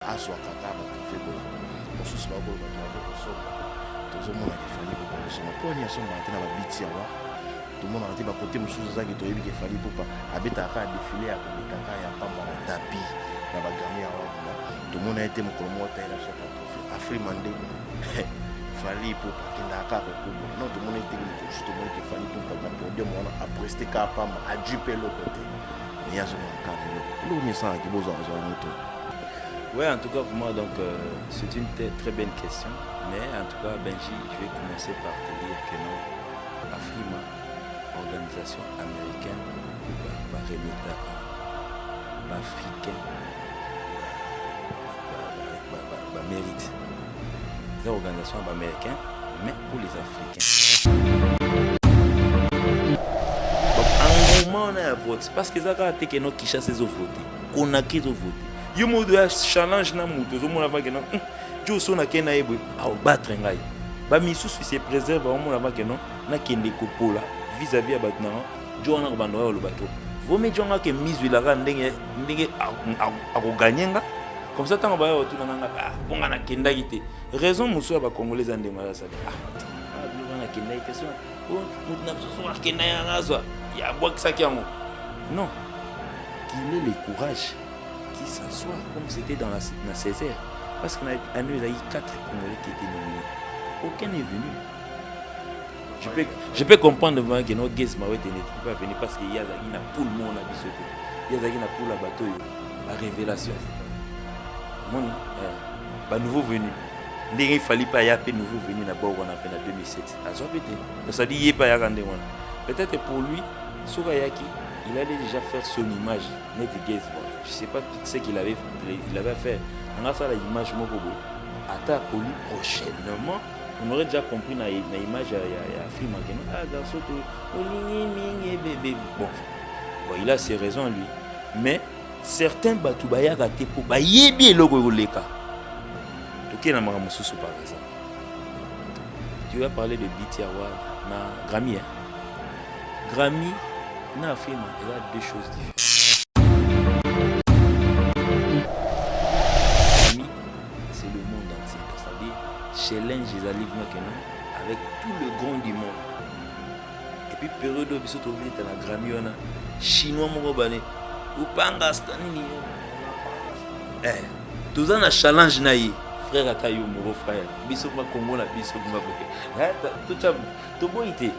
azwa kaka batufe boye mosusu bakoloba toaza kosomba tozomonaka efali popa kosomba mpo ani asombaka te na babiti awa tomonaka te bakote mosusu ezaki toyebika efali popa abetaka kaka defile ya kobetaka ya pamba na tapi na bagrami awa tomona ete mokolo moko tayela sota trofe afrima nde fali popa akendaka kaka kokubo non tomona ete mosusu tomonaki efali popa na podium wana apreste kaka pamba ajupe eloko te mais azomona kaka eloko eloko niesalaki bozwaka moto. Ouais, en tout cas, pour moi, donc, c'est une très belle question. Mais en tout cas, Benji, je vais commencer par te dire que non, Afrima, organisation américaine, africain, mérite. C'est une organisation américaine, mais pour les Africains. Donc, en moment, on a voté. Parce que ça a été que nous qui chassent les votés. Qu'on a qui voté. Yo modo ya challenge na muto zo mona ba keno jo so na kena yebwe au battre ngai ba misusu se préserve ba mona ba keno na kende kopola vis-à-vis ya batna jo na bando ya lo bato vome jo nga ke mizu la ga ndenge ako ganyenga comme ça tant ba yo tuna nga bonga na kenda kite raison musu ya ba congolais ande mala sa bilo na kenda ite so mutu na so na kenda ya ngazwa ya bwakisa kyango non qu'il ait le courage qui s'assoit comme c'était dans la Césaire. Parce qu'on a eu 4 Congolais qui étaient nominés. Aucun n'est venu. Je peux comprendre que nos guests n'étaient pas venus parce qu'il y a tout le monde à bisouter. Il y a tout le bateau, la révélation. Mon nouveau venu. Il fallait pas y avoir de nouveau venu d'abord on a fait en 2007. Ça dit il pas y avoir peut-être pour lui, Sourayaki, il allait déjà faire son image. Je ne sais pas ce qu'il avait fait. On a fait l'image Mokobo. Attends, pour lui, prochainement, on aurait déjà compris dans l'image de la film. Ah, garçon, bon, il a ses raisons, lui. Mais certains Batoubaya raté pour Bayebi et Logo Leka. Tu par exemple. Tu vas parler de BT Award, na Grammy. Grammy, na film, il y a deux choses différentes. Challenge les alivements avec tout le grand du monde. Et puis période où ils sont obligés de la Grammy on a chinois mon bané ou pangastani tout ça na challenge naïe frère atayo mon frère biso ma Congo la biso ma tout ça tout bon été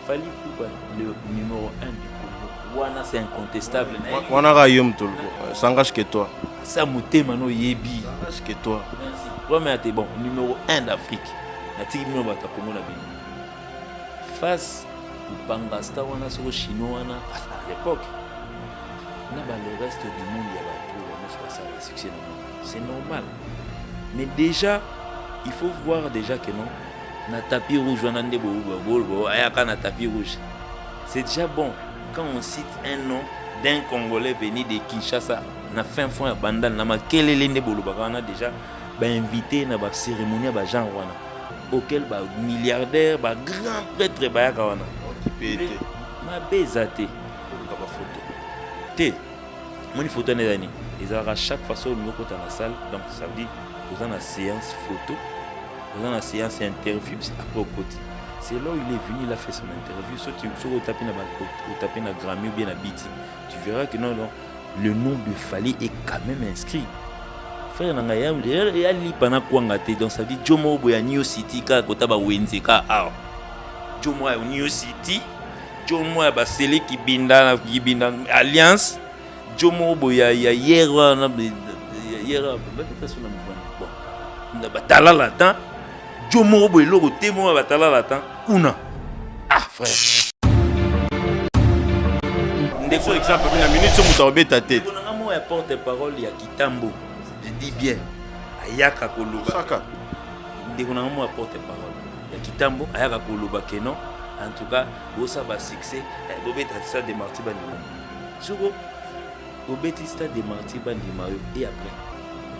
fallait pour le numéro 1 du Congo wana c'est incontestable wana rayum tout s'engage que toi ça mutema no yebi s'engage que toi. Ouais, mais c'est bon, numéro 1 d'Afrique. Face au Pangasta, on a sur le chinois, à l'époque, le reste du monde, il y a un succès. C'est normal. Mais déjà, il faut voir déjà que non, na tapis rouge, on a un tapis rouge. C'est déjà bon quand on cite un nom d'un Congolais venu de Kinshasa, na fin fond à Bandal, na quel est on a déjà invité na ba cérémonie ba Jean wana auquel ba milliardaire ba grand prêtre ba ya wana occupé ma bezate ka ba photo té mon photo ne dani ils aura chaque façon nous côté dans la salle donc ça veut dire vous en a séance photo vous en a séance interview c'est après au côté c'est là où il est venu il a fait son interview soit tu sur taper na Grammy ou bien na BT tu verras que non le nom de Fally est quand même inscrit. Frère nanga ya li pana kwanga te donc ça dit Jomo boya New City ka kota ba wenze ka a Jomo ya New City Jomo ya ba sele ki binda alliance Jomo boya ya yera na yera ba ta sona mvana bon na batala la temps Jomo boya loko te mo batala la temps kuna frère ndeko exemple na minute so muta obeta tête kuna mo ya porte parole ya Kitambo. Je dis bien, Ayaka Koloba. Saka. Dès qu'on a un mot à porte-parole. Il y a Kitambo, Ayaka Koloba Kenon. En tout cas, ça va succès. Bobet a ça des martyrs bandimano. Sugo, Bobet a des martyrs bandimano. Et après,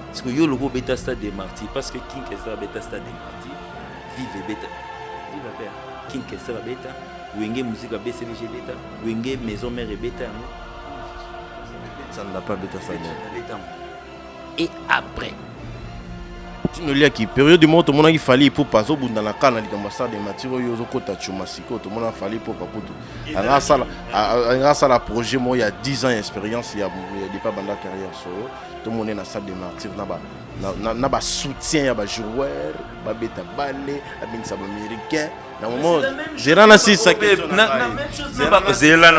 parce que yo le Bobet a des martyrs. Parce que King Kessler Beta a des martyrs. Vive Beta. Vive la paix. King Kessler Beta. Wenge musique à BCBG Beta. Wenge maison mère Beta. Ça ne l'a pas Beta ça. et après. Tino liaki période du moment tout le monde il fallait pour pas au bout dans la canne ali comme ça des matières yo kota chuma siko tout le monde a fallu pour pas kutu anga ça la projet moi il y a 10 ans d'expérience il y a des pas banda carrière sur tout le monde est dans salle de martyrs na ba soutien ya ba joueur ba beta balé la bin ça américain na moment gérant na si ça question la même chose c'est la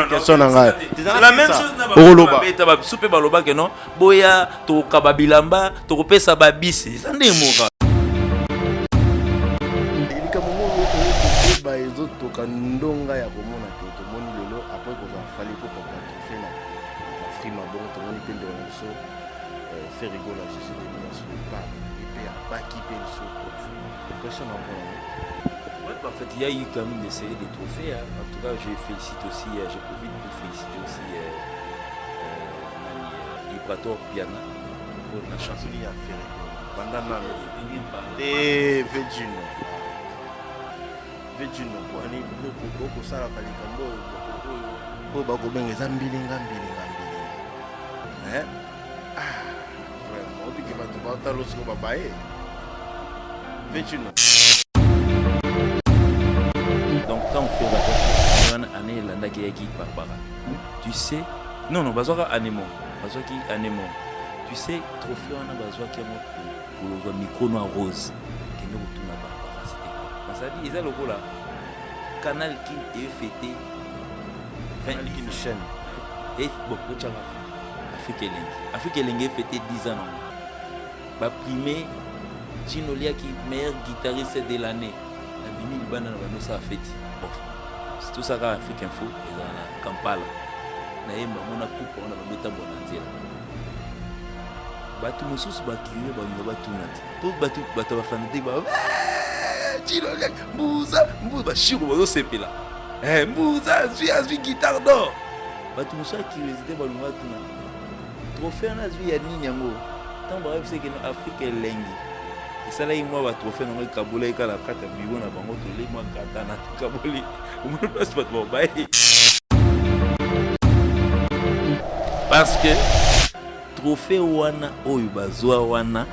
question na la même chose na ba beta ba soupe baloba que non boya to kababilamba to kopesa ba bisi ça ndé moka ilika momo ba ezo to kandonga ya komona ke to moni lelo après ko va fallait pour pas faire na frima bon to moni pende na so faire rigoler je suis venu sur le pas et puis à pas qui peut sur question encore. Ouais, en fait, il y a eu quand même des séries de trophées. Hein. En tout cas, je félicite aussi, je profite pour féliciter aussi Ibrator Piana pour la chanson. Il y a fait pendant et Virgin. Virgin, pour aller beaucoup ça la Kalikambo, beaucoup benga zambilinga. Hein? Vraiment, puis que va te battre l'autre sur babaye. Virgin. Donc quand on fait la année l'année qui est Barbara, tu sais, non bazoka anemo, bazoki anemo, tu sais trophée on a besoin qui pour le micro noir rose qui nous retourne à Barbara c'était quoi? Ça dit ils ont le là canal qui est fêté 20 chaîne et bon Afrique Elengue fêté 10 ans ba primé Ginolia qui meilleur guitariste de l'année. Bana na ça fait bon c'est tout ça qu'a Afrique Info et dans la Kampala na yemba mona coupe on a beta bonanzela batu mususu bakiwe ba tunati tout batu ba fanati ba tiro mbuza ba shiro ba sepela mbuza zwi guitare d'or batu mususu qui résidait ba lunga tuna trophée na zwi ya nini yango tant ba c'est que Afrique Elengue ça là moi va trophée non Kabola et la carte bibo na bango to le moi kata na Kaboli on passe pas bon parce que trophée wana oyo bazwa wana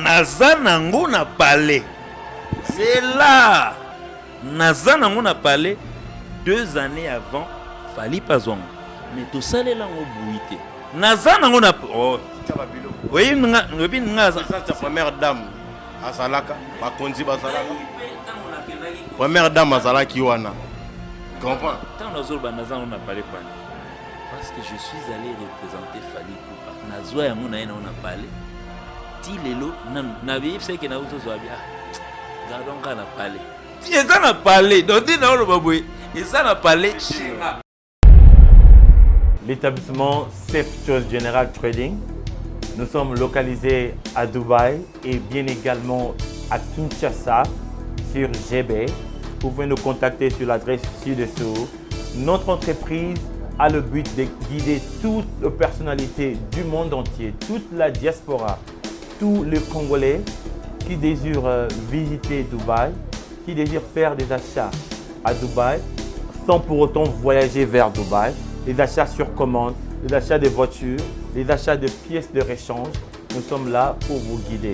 naza nango na palais c'est là naza nango na palais 2 années avant fali pazongo mais to salela ngo buité naza nango na oh oui nga ça c'est première dame Azalaka, Bakonzi Bazalaka. Première dame Azalaki Wana. Comprends? Quand nous on a parlé parce que je suis allé représenter Fali Poupa. Nazwa yango na on a parlé. Ti lelo na bi c'est que na uzo zo bia. Gardons quand na parlé. Ti ça na parlé. Donc dit na lo baboué. Et ça na parlé. L'établissement Safe Choice General Trading. Nous sommes localisés à Dubaï et bien également à Kinshasa sur GB. Vous pouvez nous contacter sur l'adresse ci-dessous. Notre entreprise a le but de guider toutes les personnalités du monde entier, toute la diaspora, tous les Congolais qui désirent visiter Dubaï, qui désirent faire des achats à Dubaï sans pour autant voyager vers Dubaï, les achats sur commande, les achats de voitures, les achats de pièces de réchange. Nous sommes là pour vous guider.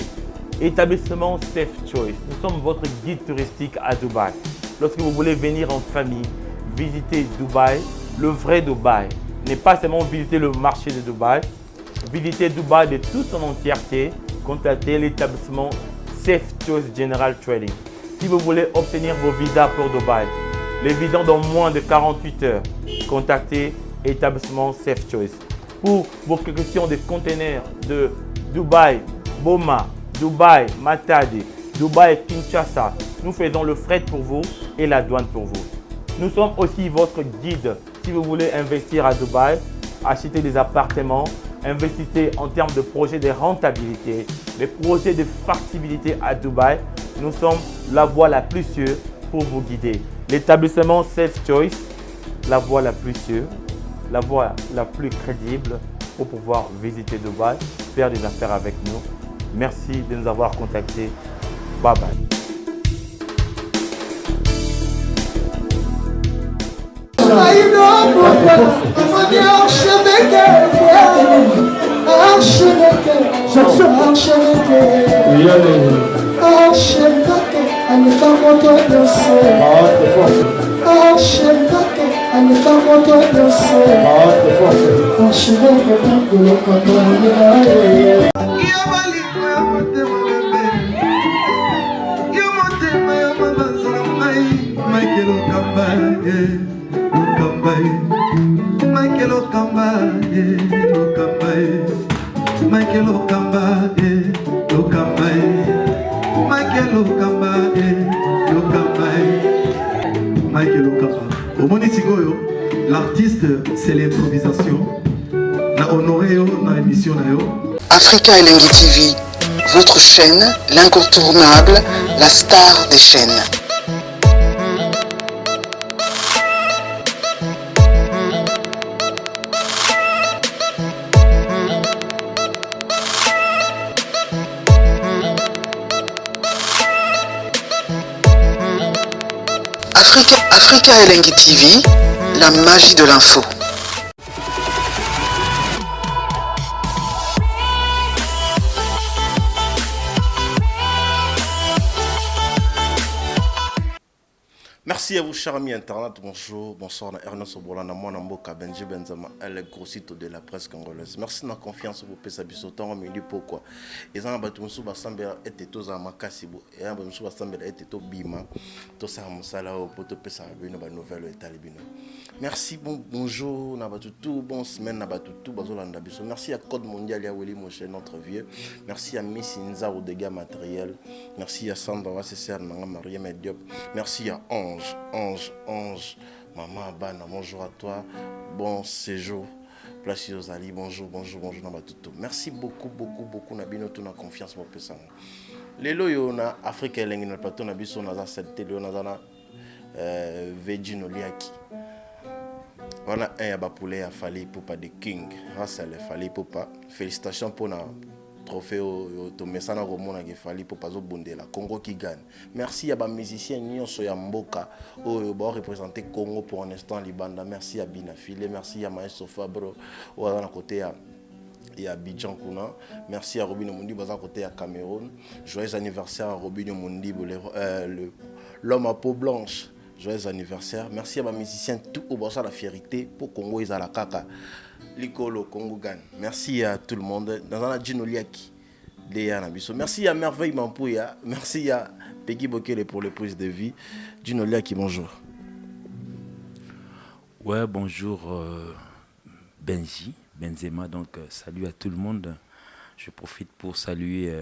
Établissement Safe Choice, nous sommes votre guide touristique à Dubaï. Lorsque vous voulez venir en famille, visiter Dubaï, le vrai Dubaï, n'est pas seulement visiter le marché de Dubaï, visiter Dubaï de toute son entièreté, contactez l'établissement Safe Choice General Trading. Si vous voulez obtenir vos visas pour Dubaï, les visas dans moins de 48 heures, contactez établissement Safe Choice. Pour vos questions de conteneurs de Dubaï, Boma, Dubaï, Matadi, Dubaï, Kinshasa, nous faisons le fret pour vous et la douane pour vous. Nous sommes aussi votre guide si vous voulez investir à Dubaï, acheter des appartements, investissez en termes de projets de rentabilité, les projets de factibilité à Dubaï. Nous sommes la voie la plus sûre pour vous guider. L'établissement Safe Choice, la voie la plus sûre, la voie la plus crédible pour pouvoir visiter Dubaï, faire des affaires avec nous. Merci de nous avoir contactés. Bye bye. Archevêque, L'artiste, c'est l'improvisation. Na honoré dans l'émission. Africa Elengi TV, votre chaîne, l'incontournable, la star des chaînes. Africa Elengi TV, la magie de l'info. Merci à vous, chers amis Internet. Bonjour, bonsoir, Ernest Obolana, moi, Namboka, Benji Benzama, le grossito de la presse congolaise. Merci de la confiance pour Pesa Bissotan, mais dit pourquoi. Et ça, Batumsu Bassambela était tous à Makasibo, et un Batumsu Bassambela était au Bima, tout ça, Moussala, pour te Pesa, une nouvelle Talibino. Merci, bonjour, Nabatutu, bonne semaine, Nabatutu, Bazolanda Bisso. Merci à Code Mondial, Yaweli Moshe, notre vieux. Merci à Miss Inza, au dégâts matériels. Merci à Sandra, Césaire, Nanga, Maria Mediop. Merci à Ange, Maman Abana, bonjour à toi, bon séjour, Place Yozali, bonjour, Nabatutu. Merci beaucoup, Nabino, tu as confiance, mon pesant. Les loyaux, na Afrique, et l'Engi, na plateau, na biso, na cette télé, na Vegino Liaki. On a un Yabapoulet à Fali Poupa de King, grâce à Fali Poupa. Félicitations pour le trophée au Tomesana Romona qui Fali Poupa Zobundela, Congo qui gagne. Merci à les musiciens Nyon Soyamboka, qui ont représenté Congo pour un instant Libanda. Merci à Binafile, merci à Maestro Fabro, qui est à côté et à Bidjan Kuna. Merci à Robin Mundi, qui est à côté à Cameroun. Joyeux anniversaire à Robin Mundi, l'homme à peau blanche. Joyeux anniversaire. Merci à mes musiciens tout au bas de la fierté pour Congo et à la Kaka. Likolo Congo gagne. Merci à tout le monde. Dans la Djinoliaki. Merci à Merveille Mampouya. Merci à Peggy Bokele pour les prises de vie. Djinoliaki, bonjour. Ouais, bonjour Benji, Benzema. Donc, salut à tout le monde. Je profite pour saluer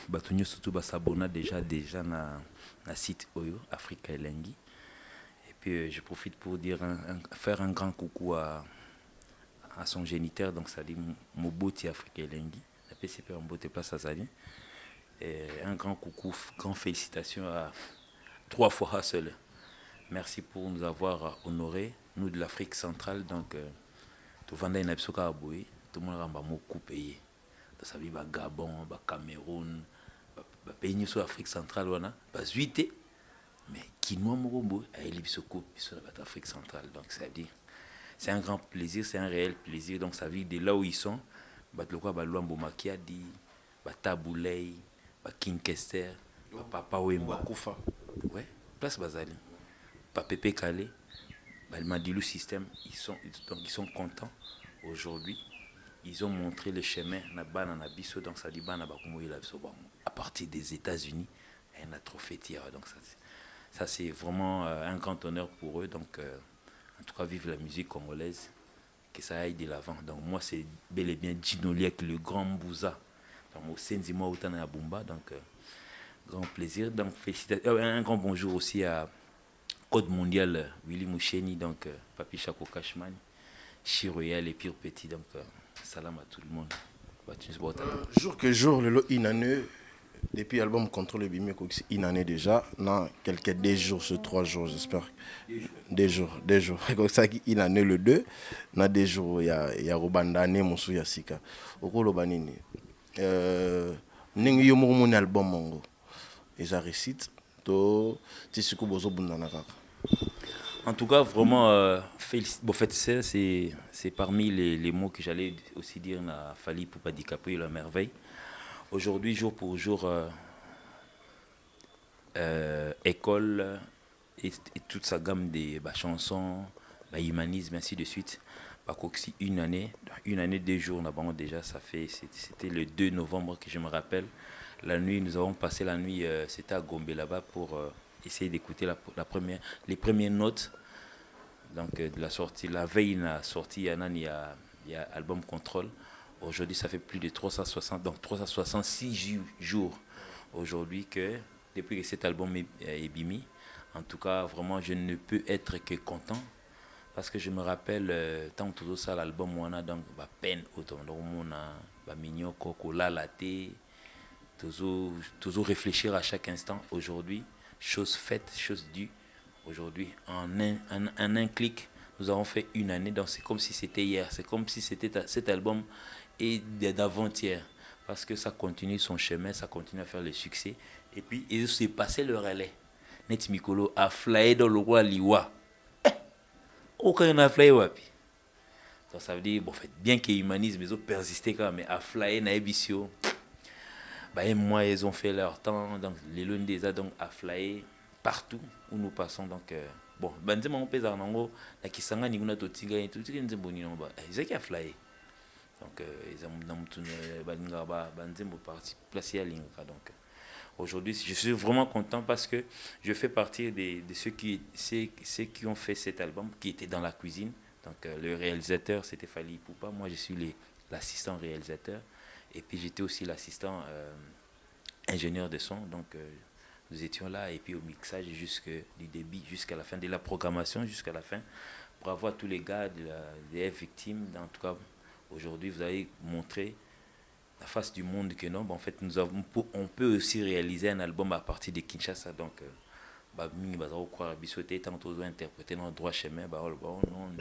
Batonio surtout Basabona déjà na site Oyo, Africa Elengi. Et puis je profite pour dire faire un grand coucou à son géniteur, donc ça dit Moboti Africa Elengi, la PCP en beauté place à Zali. Et un grand coucou, grande félicitations à 3 fois seul. Merci pour nous avoir honorés, nous de l'Afrique centrale, donc tout le monde a tout le monde a beaucoup payé. Ça veut dire Gabon, Cameroun, pays sur l'Afrique centrale, mais qui nous a sur l'Afrique centrale. Donc ça veut dire, c'est un grand plaisir, c'est un réel plaisir. Donc ça veut dire de là où ils sont, Luambo Makiadi, Taboulay, Kinkester, Papa Wemba, Koufa, ouais, place Bazali, Pepe Kale, le Madilou système, ils sont contents aujourd'hui. Ils ont montré le chemin donc ça dit à partir des États-Unis et un trophée tir. Donc ça c'est vraiment un grand honneur pour eux. Donc en tout cas vive la musique congolaise, que ça aille de l'avant. Donc moi c'est bel et bien Djinoliak, le grand Mbouza. Donc au Senzima Outana Abumba, donc grand plaisir. Donc félicitations. Un grand bonjour aussi à Code Mondial Willy Moucheni, donc Papi Chako Kashman, Chiroyal et Pire Petit, donc salam à tout le monde. Jour que jour, le Inane, depuis l'album Contrôle Bimé, Inane déjà, dans des jours, sur 3 jours, j'espère. Des jours. Comme ça, Inane le 2, dans des jours, il y a Robandane, Moussou Yassika. Au Kolo Banini. N'engi yomo mon album Mongo. Et ça récite, to Tisuku Bozo Bundanaka. En tout cas, vraiment, bon, en fait, c'est parmi les mots que j'allais aussi dire à Fally Ipupa DiCaprio, la merveille. Aujourd'hui, jour pour jour, école et toute sa gamme de chansons, humanisme, ainsi de suite. Par contre, si une année, 2 jours, déjà, c'était le 2 novembre que je me rappelle. La nuit, nous avons passé la nuit, c'était à Gombe là-bas pour essayer d'écouter les premières notes. Donc, de la sortie, la veille, il a sorti, il y a album Contrôle. Aujourd'hui, ça fait plus de 360, donc 366 jours aujourd'hui depuis que cet album est bimi. En tout cas, vraiment, je ne peux être que content parce que je me rappelle, tant que tout ça, l'album, on a donc peine autant. Donc, on a mignon, coco, la latte, toujours réfléchir à chaque instant. Aujourd'hui, chose faite, chose due. Aujourd'hui, en un clic, nous avons fait une année. Donc, c'est comme si c'était hier. C'est comme si cet album est d'avant-hier. Parce que ça continue son chemin, ça continue à faire le succès. Et puis, il s'est passé le relais. Net Mikolo a flyé dans le roi Liwa. Aucun n'a flyé wapi. Donc, ça veut dire, bon, fait, bien que l'humanisme, ils ont persisté quand même, mais a flyé na ebisio. Moi, ils ont fait leur temps. Donc, les lunes des a donc a flyé partout où nous passons. Donc, bon, banzema on pèse en ango, la kisanga ni guna totiga et tout ce qui est bon ni nomba. Ils ont flyé. Donc, ils ont dans tout balinga banzema parti placé à linga. Donc, aujourd'hui, je suis vraiment content parce que je fais partie de ceux qui ont fait cet album, qui étaient dans la cuisine. Donc, le réalisateur, c'était Fally Ipupa. Moi, je suis l'assistant réalisateur. Et puis, j'étais aussi l'assistant ingénieur de son. Donc, nous étions là et puis au mixage du début jusqu'à la fin de la programmation, jusqu'à la fin. Bravo à tous les gars des victimes. En tout cas, aujourd'hui, vous avez montré la face du monde que non. En fait, on peut aussi réaliser un album à partir de Kinshasa. Donc, il interpréter notre droit chemin. Non,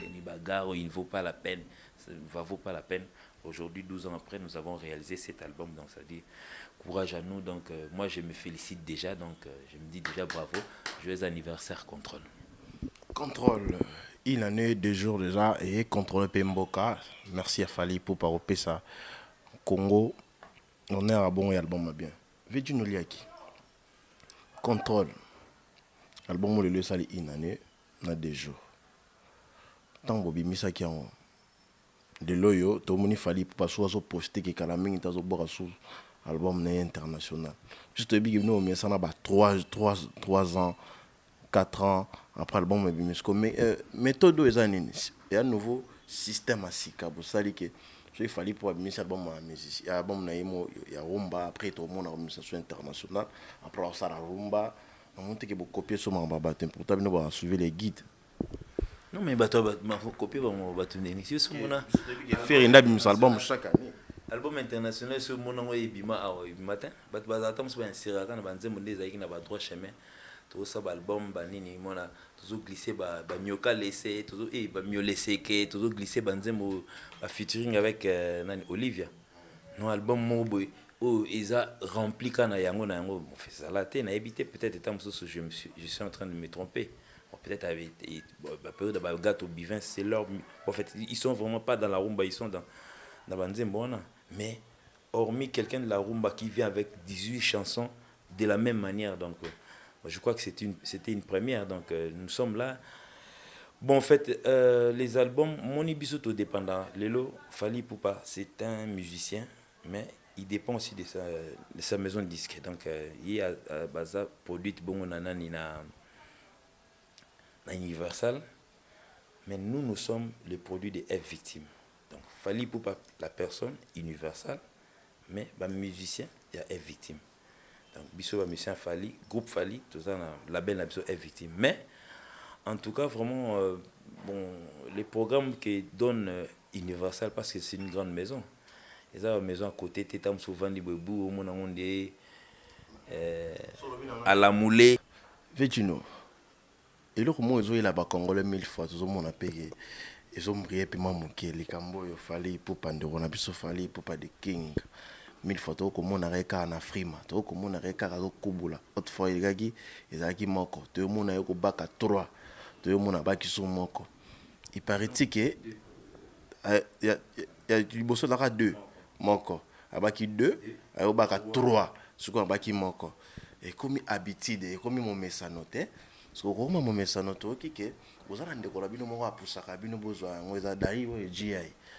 il ne vaut pas la peine. Ça ne vaut pas la peine. Aujourd'hui, 12 ans après, nous avons réalisé cet album. Donc, ça dit courage à nous. Donc, moi, je me félicite déjà. Donc, je me dis déjà bravo. Joyeux anniversaire, Contrôle. Contrôle, une année, 2 jours déjà. Et Contrôle Pemboka. Merci à Fally Ipupa ça. Congo, on est à bon et album bien. Veux-tu nous lire qui Contrôle. Album, le sali une année, on a 2 jours. Tant que Bimisa qui en de l'oyo, tout le monde Fally Ipupa soit posté que Kalaming est un album international. Juste que nous on ça n'a 3 ans, 4 ans après l'album mais méthode est un nouveau système à Sika pour ça que il fallait pour mettre album à musique album na imo ya rumba après tout le monde organisation internationale après ça la rumba on monte que beaucoup copier sur ma babatin pour t'amener à suivre les guides. Non mais bateau ma copier mon bateau n'est sur mon faire un album chaque année. Album international sur mon nom et bima matin bateau bazatam sur un siraka na banze monde ezaki na ba droit chemin tout ça album banini mona toujours glisser ba mioka laisser toujours ba mio laisser que toujours glisser banze mo featuring avec Olivia. Non album mo boy ils a rempli kana yango na yango on fait ça la tête na évité peut-être étant je suis en train de me tromper. Peut-être avec la période de gâteau bivin, c'est leur. En fait, ils sont vraiment pas dans la rumba, ils sont dans Banzembona. Mais hormis quelqu'un de la rumba qui vient avec 18 chansons de la même manière, donc je crois que c'était une première. Donc nous sommes là. Bon, en fait, les albums, Moni Bisoto dépendant. Lelo Fally Ipupa, c'est un musicien, mais il dépend aussi de sa maison de disque. Donc il y a Baza produit bon nanana Universal, mais nous sommes le produit des F victimes. Donc, Fally Ipupa, la personne, Universal, mais le musicien, il y a F victime. Donc, Bisso, musicien Fally, groupe Fally, tout ça, label la F victime. Mais, en tout cas, vraiment, les programmes que donne Universal, parce que c'est une grande maison. Et ça, une maison à côté, Tétam souvent, des bébous, au monde, à la moulée. Veux-tu et là comment ils ont la ba congolais 1000 fois tout le monde a payé ils ont prié puis maman qui les cambo il fallait pour pande on a biso fallait pour pas de king 1000 fois tout comment on a reka na frima tout comment on a reka ka kubula autrefois il gaki ezaki moko tout le monde a ko baka 3 toyomona baki so moko il paraît que il y a liboso laka 2 moko abaki 2 ayobaka 3 siko abaki moko ekomi habitude ekomi momesano te siko kokoma momesano toyoki ke oza na ndeko na bino moko apusaka bino bozwa yango eza dai oyo GI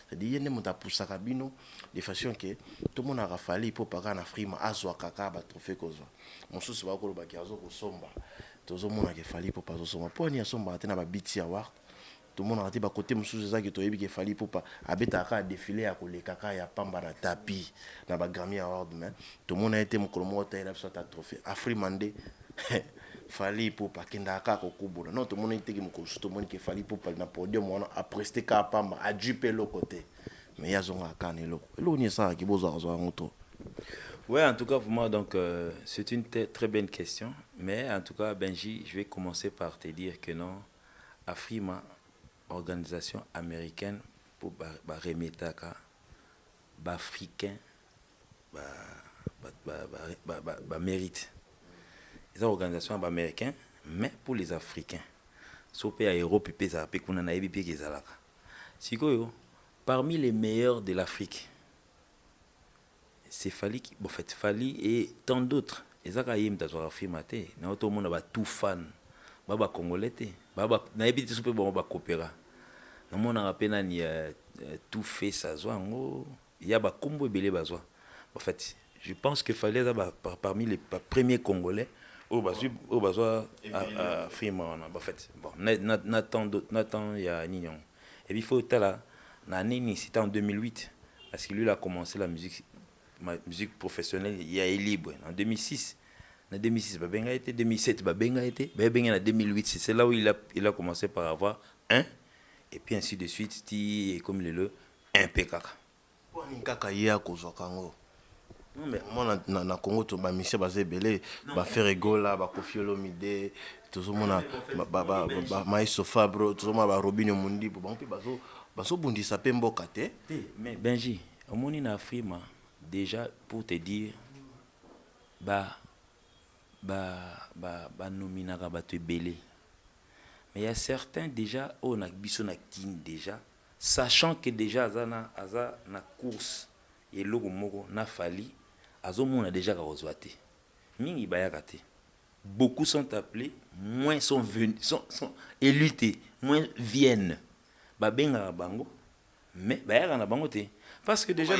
c'est-à-dire ye nde moto apusaka bino de façon ke tomonaka fali mpo paka na frima azwaka kaka batrofe kozwa mosusu bakolobaki azokosomba tozomonaka efali mpo azosomba mpo ani asombaka te na babiti ya war tomonaka te bakote mosusu ezaki toyebi ke efali mpo abetaka kaka defile ya koleka kaka ya pamba na tapi na bagrami award mais tomona ye te mokolo moko tayela biso ata trofe afrima nde fali popa kenda kaka kokubola non tomona iteki mokolo so tomoni ke fali popa na podium wana apreste kaka pamba ajupe eloko te mais yazonga kaka na eloko eloko nini esalaki bozwaka zwa yango to. Ouais, en tout cas, pour moi, donc, c'est une très bonne question. Mais en tout cas, Benji, je vais commencer par te dire que non, Afrima, organisation américaine, pour remettre africain, mérite. C'est une organisation américaine, mais pour les Africains. Sauf à Europe, parmi les meilleurs de l'Afrique, c'est Fali, bon, fait, Fali et tant d'autres. Et ça, quand il y a Afrima, tout le monde a tout fan, baba congolais, baba na ebiti soupe bon ba coopéra. Na mona rapena ni tout fait ça zo il y a ba kombo belé bazwa. En fait, je pense que Fali parmi les premiers congolais au bazwa Afrima en fait. Bon, n'attend il y a Nignon. Et puis il faut là na nini c'était en 2008 parce que lui il a commencé la musique professionnelle il y a libre en 2006. En 2006 babenga été 2007 babenga été babenga en 2008 c'est là où il a commencé par avoir un et puis ainsi de suite et comme le un PKK pour ni kaka ya kozwa kango non mais moi na Congo to ba mission basé belé ba faire egola ba Koffi Olomide tozomona ba Maïso Fabro tozomona ba Robinho Mundi bo mpe bazo bundisa pe mboka te mais Benji omoni na Afrima déjà pour te dire nominaka bato belé mais il y a certains déjà on a biso na kin déjà sachant que déjà aza na course et logo moko na Fali azomona déjà ka ozwate mingi bayaka te beaucoup sont appelés moins sont venus sont élutés moins viennent babenga bango mais bayaka na bango te parce que déjà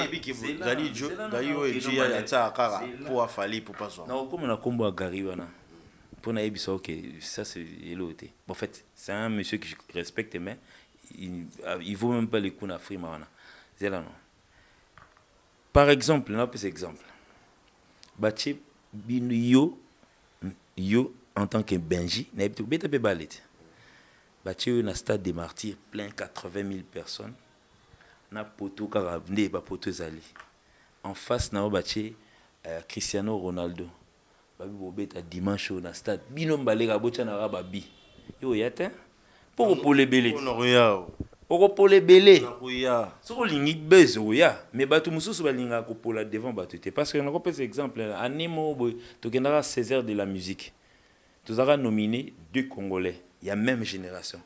ça c'est éloté. En fait, c'est un monsieur que je respecte mais il vaut même pas le coup na Afrima. C'est là non. Par exemple, on a plus exemple. Bachi yo en tant que Benji, na beta pe balet. Bachi na stade des Martyrs plein 80 000 personnes. Na poto karabne ba poto zali en face na bache Cristiano Ronaldo babi bobeta dimanche na stade bino mbalega bocha na babi yo yate pour les belé pour les belé so lingi bezo ya mais batu mususu balinga ko pola devant batu te parce que on a pas exemple animo to kendara César de la musique tous aura nominé 2 Congolais il y a même génération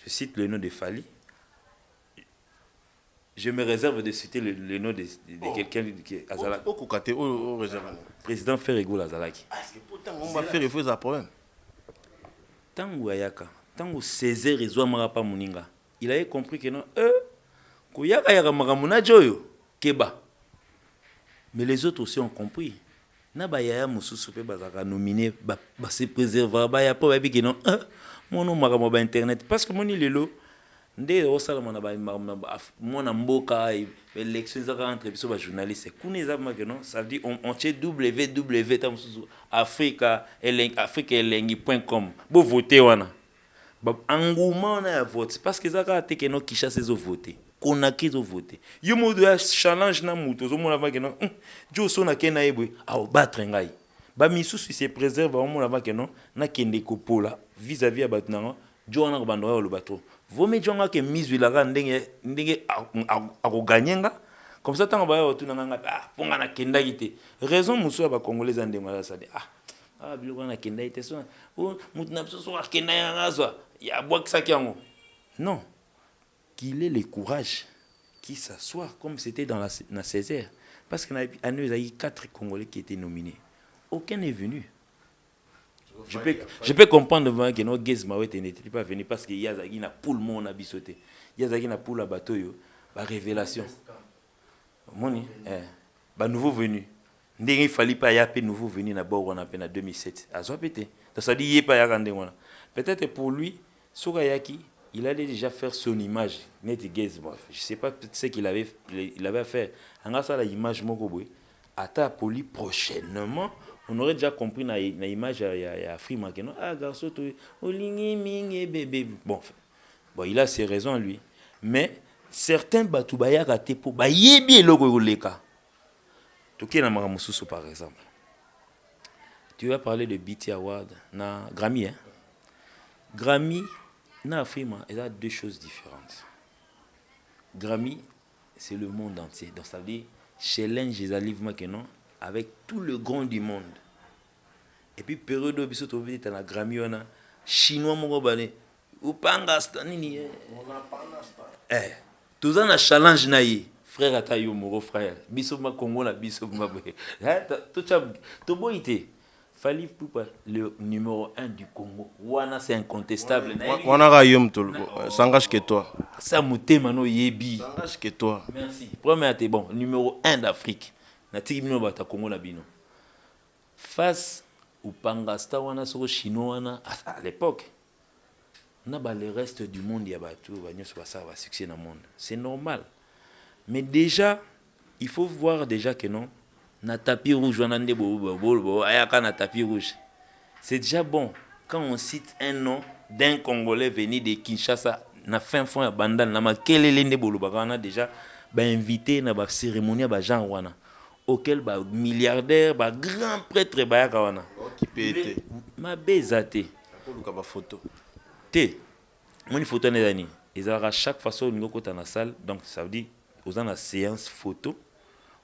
je cite le nom de Fali. Je me réserve de citer le nom de quelqu'un qui est Azalaki. Président Ferrego Azalaki. Est-ce que pourtant on va faire il un problème. Tango Ayaka, tango Césaire Ezouamara pa Muninga. Il avait compris que non Koyaka yaka makamuna joyo keba. Mais les autres aussi ont compris. Na ba yaya mususu pe bazaka nominé ba se préserver ba ya pa ba bi que non mon nom makamo ba internet parce que moni lelo ndé osala mona ba mona mboka élection zaka entre biso ba journaliste kuneza ma que non ça veut dire on tient www africaelengi.com bo voter wana ba engouement na vote parce que zaka te que non kisha ses voter konaki zo voter yo mo de challenge na muto zo mona ba que non jo so na kena ebwe a battre ngai ba misusu se préserve au mona ba que non na kende ko pola vis-à-vis à batnanga jo wana ko bando lo bato vomi jonga ke mizwila ndenge akoganyenga comme ça tant ba yo tunanga ponga na kenda ite raison muso ba congolais ndenge la ça Ah, biloko wana kenda ite so. Oh, mutu na biso so akenda yanga so. Ya bwakisaki yango. Non. Qu'il ait le courage qui s'assoit comme c'était dans la Césaire. Parce qu'il y a eu 4 Congolais qui étaient nominés. Aucun n'est venu. Je peux comprendre que nos Gezma n'étaient pas venus parce qu'il y a une poule mon abissoté. Il y a une poule à bateau, la révélation. Moni, nouveau venu. Il fallait pas y avoir nouveau venu d'abord on a peine en 2007. À ça pété. Ça dit il pas y a peut-être pour lui, Sogayaki, il allait déjà faire son image. Je ne sais pas ce qu'il avait à faire. En ça, l'image, Ata Poli prochainement, on aurait déjà compris dans l'image à Frima que non, ah garçon, bébé. Bon, il a ses raisons lui. Mais certains Batoubaya raté pour Bayebi logo leka. Toké na Maramususu par exemple. Tu vas parler de BT Award na Grammy, hein? Grammy. Non, il y a 2 choses différentes. Grammy, c'est le monde entier. Donc ça veut dire, chez l'un, j'ai avec tout le grand du monde. Et puis, période où tu es dans la Grammy, on a chinois, mon gars, ou pangasta, nini. Tout ça, un challenge, naïe. Frère, atayo, mon frère. Bissou, ma Congo, la bissou, ma boy. Tout beau, été. Fali Poupa, le numéro 1 du Congo. Wana, c'est incontestable. Wana Rayum, s'engage que toi. Ça mouté, mano, yebi. S'engage que toi. Merci. Premier, t'es bon. Numéro 1 d'Afrique. Natiki bino bata Congo na bino. Face au Pangasta, wana, sur chinois, wana, à l'époque, on a le reste du monde, il y a tout, ça va succès dans le monde. C'est normal. Mais déjà, il faut voir déjà que non. Na tapis rouge, na tapis rouge. C'est déjà bon quand on cite un nom d'un Congolais venu de Kinshasa, na fin fond ya bandane, na makele lende bolo bakana déjà ba invité na ba cérémonie ba Jean wana auquel ba milliardaire, ba grand prêtre ba ya wana qui peut être ma bezate pour ba photo. Té mon photo na dani. Ils aura chaque façon ngo kota na salle, donc ça veut dire aux en séance photo.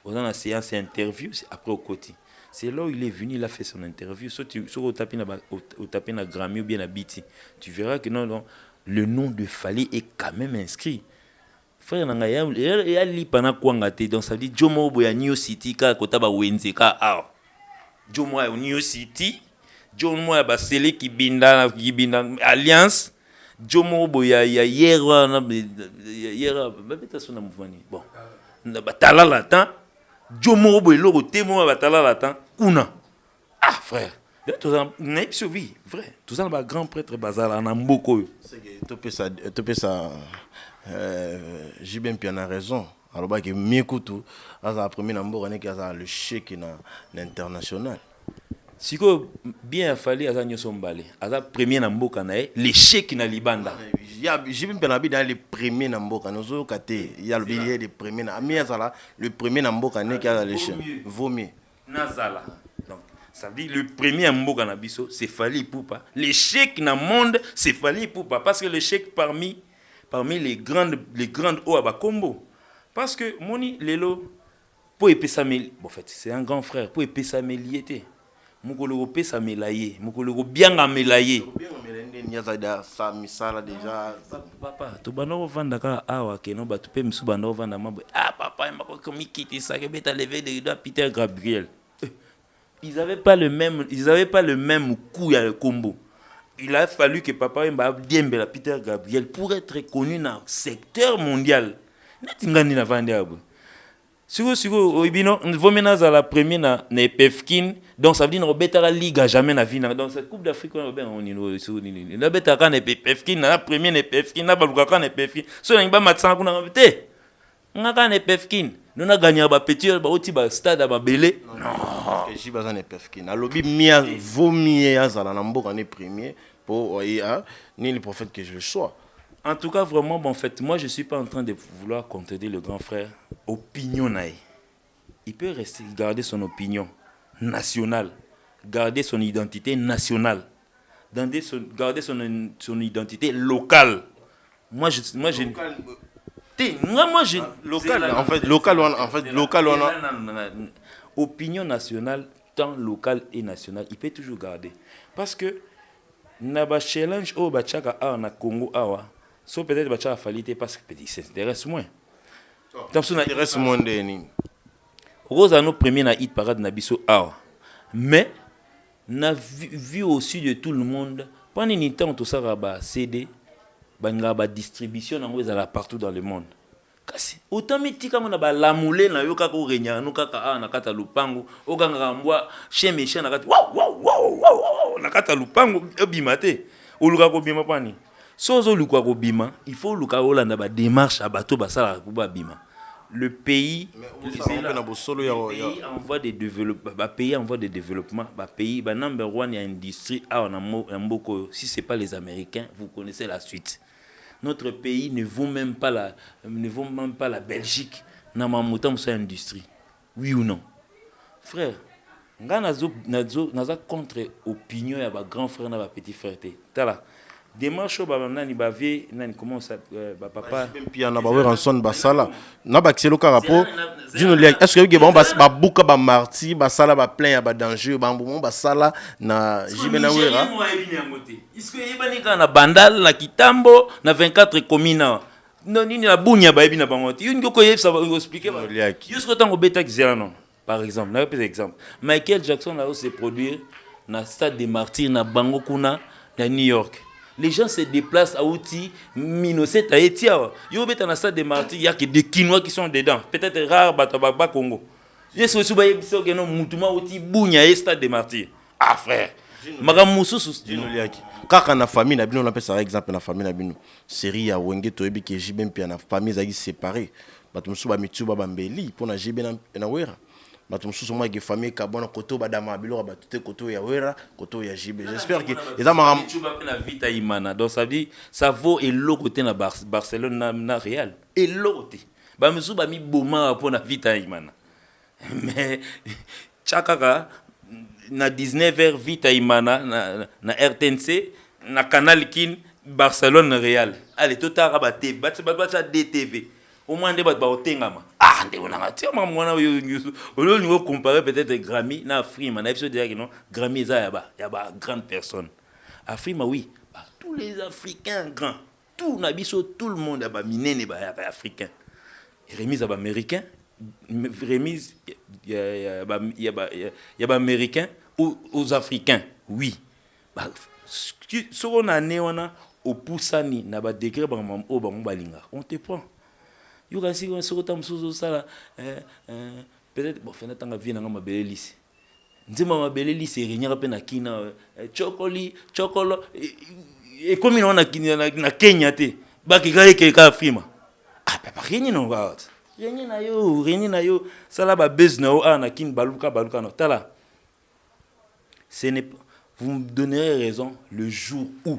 Dans la séance interview, après au côté. C'est là où il est venu, il a fait son interview. Soit tu tapes na Grammy ou bien à BT, tu verras que non, le nom de Fali est quand même inscrit. Frère, il y a l'ipana kwangate, donc ça veut dire Jomo Boya New City, ka kotaba Wenzeka, Jomo à New City, Jomo à Basele qui binda Alliance, Jomo Boya hier, bon, batala latin. Jomo boy témoin batala latin kuna. Ah frère, tout ça n'est pas vie, vrai. Tout ça ba grand prêtre bazala na mboko. Tu peux ça j'ai bien raison. Alors bah que Mikutu à la première nambo on est que le chèque na l'international. Si que bien fallu à ça sombale. À la première nambo kana le chèque na libanda. J'ai bien dans les premiers namboka nous au côté il y a le billet des premiers le premier namboka né qui a le chien vaut mieux nazala donc ça veut dire le premier namboka na biso c'est Fali Poupa l'échec na monde c'est Fali Poupa parce que l'échec parmi les grandes eau à Bakombo parce que moni lelo pour epesa meli en fait c'est un grand frère pour epesa meliété mukolo pesa melaye mukolo bianga melaye papa to bano vanda ka awa ke no batu pe misu bano vanda mabwe papa mako komi kiti ça que beta levé de Peter Gabriel ils avaient pas le même coup à le combo. Il a fallu que papa mba diembela Peter Gabriel pour être connu dans le secteur mondial netingani na vanda abo. Sigo oibino vomena za la première na Pefkin donc ça veut dire Robert la ligue jamais na vie dans cette coupe d'Afrique on ben on ni na beta ka na Pefkin na première na Pefkin na baluka ka na Pefkin so na ngba matsa kuna ngate ngaka na Pefkin nous na gagné ba petit ba oti ba stade ba belé non que jibaza na Pefkin alobi mia vomier azala na mboka ne premier pour ni le prophète que je sois. En tout cas, vraiment, bon, en fait, moi, je ne suis pas en train de vouloir contredire le grand frère. Opinion, il peut garder son opinion nationale, garder son identité nationale, garder son identité locale. Moi, local, opinion nationale, tant local et national, il peut toujours garder. Parce que, na ba challenge au bachaka a na Congo awa, so peut-être bachaka falité parce que petit ça intéresse moins. Donc ça intéresse moins de ni. Rose a nos premiers na hit parade na biso awa. Mais na vu aussi de tout le monde pendant une temps tout ça ba CD ba distribution nango ezala partout dans le monde. Kasi autant mitika mona ba lamoulé na yo kaka orenya no kaka a na kata lupango okanga mbwa chez méchant na kata wow na kata lupango ebimate oluka ko bima pani sozo luka ko bima il faut luka olanda ba démarche à bateau basala ko ba bima le pays en voie de développement pays en voie de développement pays number one ya industrie a na mboko si c'est pas les américains vous connaissez la suite. Notre pays ne vaut même pas la Belgique dans ma industrie. Oui ou non? Frère, naza contre opinion ya ba grand frère na ba petit frère te. Tala. Démarche ba nani ba vie nani comment ça ba papa puis na ba ranson basala na ba xelo ka rapport jino lia est-ce que bon ba buka ba marti basala ba plein ya ba danger ba mbon basala na jibena wera est-ce que yebani ka na bandal na kitambo na 24 communes non ni na bunya ba ebina bango ti une ko yebsa ba expliquer ba jusqu'au temps au beta xela non par exemple na peu exemple Michael Jackson a aussi produire na stade des Martyrs na bango kuna na New York. Les gens se déplacent à Outi, Minocet, à Etia. Il y a un stade de Martyrs, il y a que des Quinois qui sont dedans. Peut-être rare, Batababa Congo. Je suis sûr que nous avons Outi, Bounia et stade de Martyrs. Ah frère, Madame Moussou, kaka na famille na bino on appelle ça exemple na famille na bino série ya wenge to ebi ke jibem pia na famille zaki séparé bato musu ba mituba ba mbeli pona jibe na wera bato musu mo ke famille ka bona koto badama biloko ba tuté koto ya wera koto ya jibe j'espère que eza ma mituba na vita imana donc ça dit ça vaut et l'autre côté na Barcelone na Real et l'autre ba musu ba mi boma pona vita imana mais chakaka na 19h vita imana na RTNC na Canal Kin Barcelone Real allez tout à ba TV ba DTV au moins de ba otengama ah ndé on a tia mwana yo niveau comparer peut-être Grammy na Afrima na episode dire que non Grammy ça ya ba grande personne Afrima oui bah, tous les Africains grands tout na biso tout le monde ba minene ba africain remise à ba américain remise ya ba américain aux Africains oui bah ce qu'on a né on a au poussani na ba degré ba o ba balinga on te prend yo kasi on se retam sous ça peut-être bon fena tanga vie na ma belelisi nzima ma belelisi renyaka pe na kina chokolo et comme on a na Kenya te ba ki ka Afrima ah papa rien non va rien na yo sala ba business o na kin baluka no tala ce n'est pas vous me donnerez raison le jour où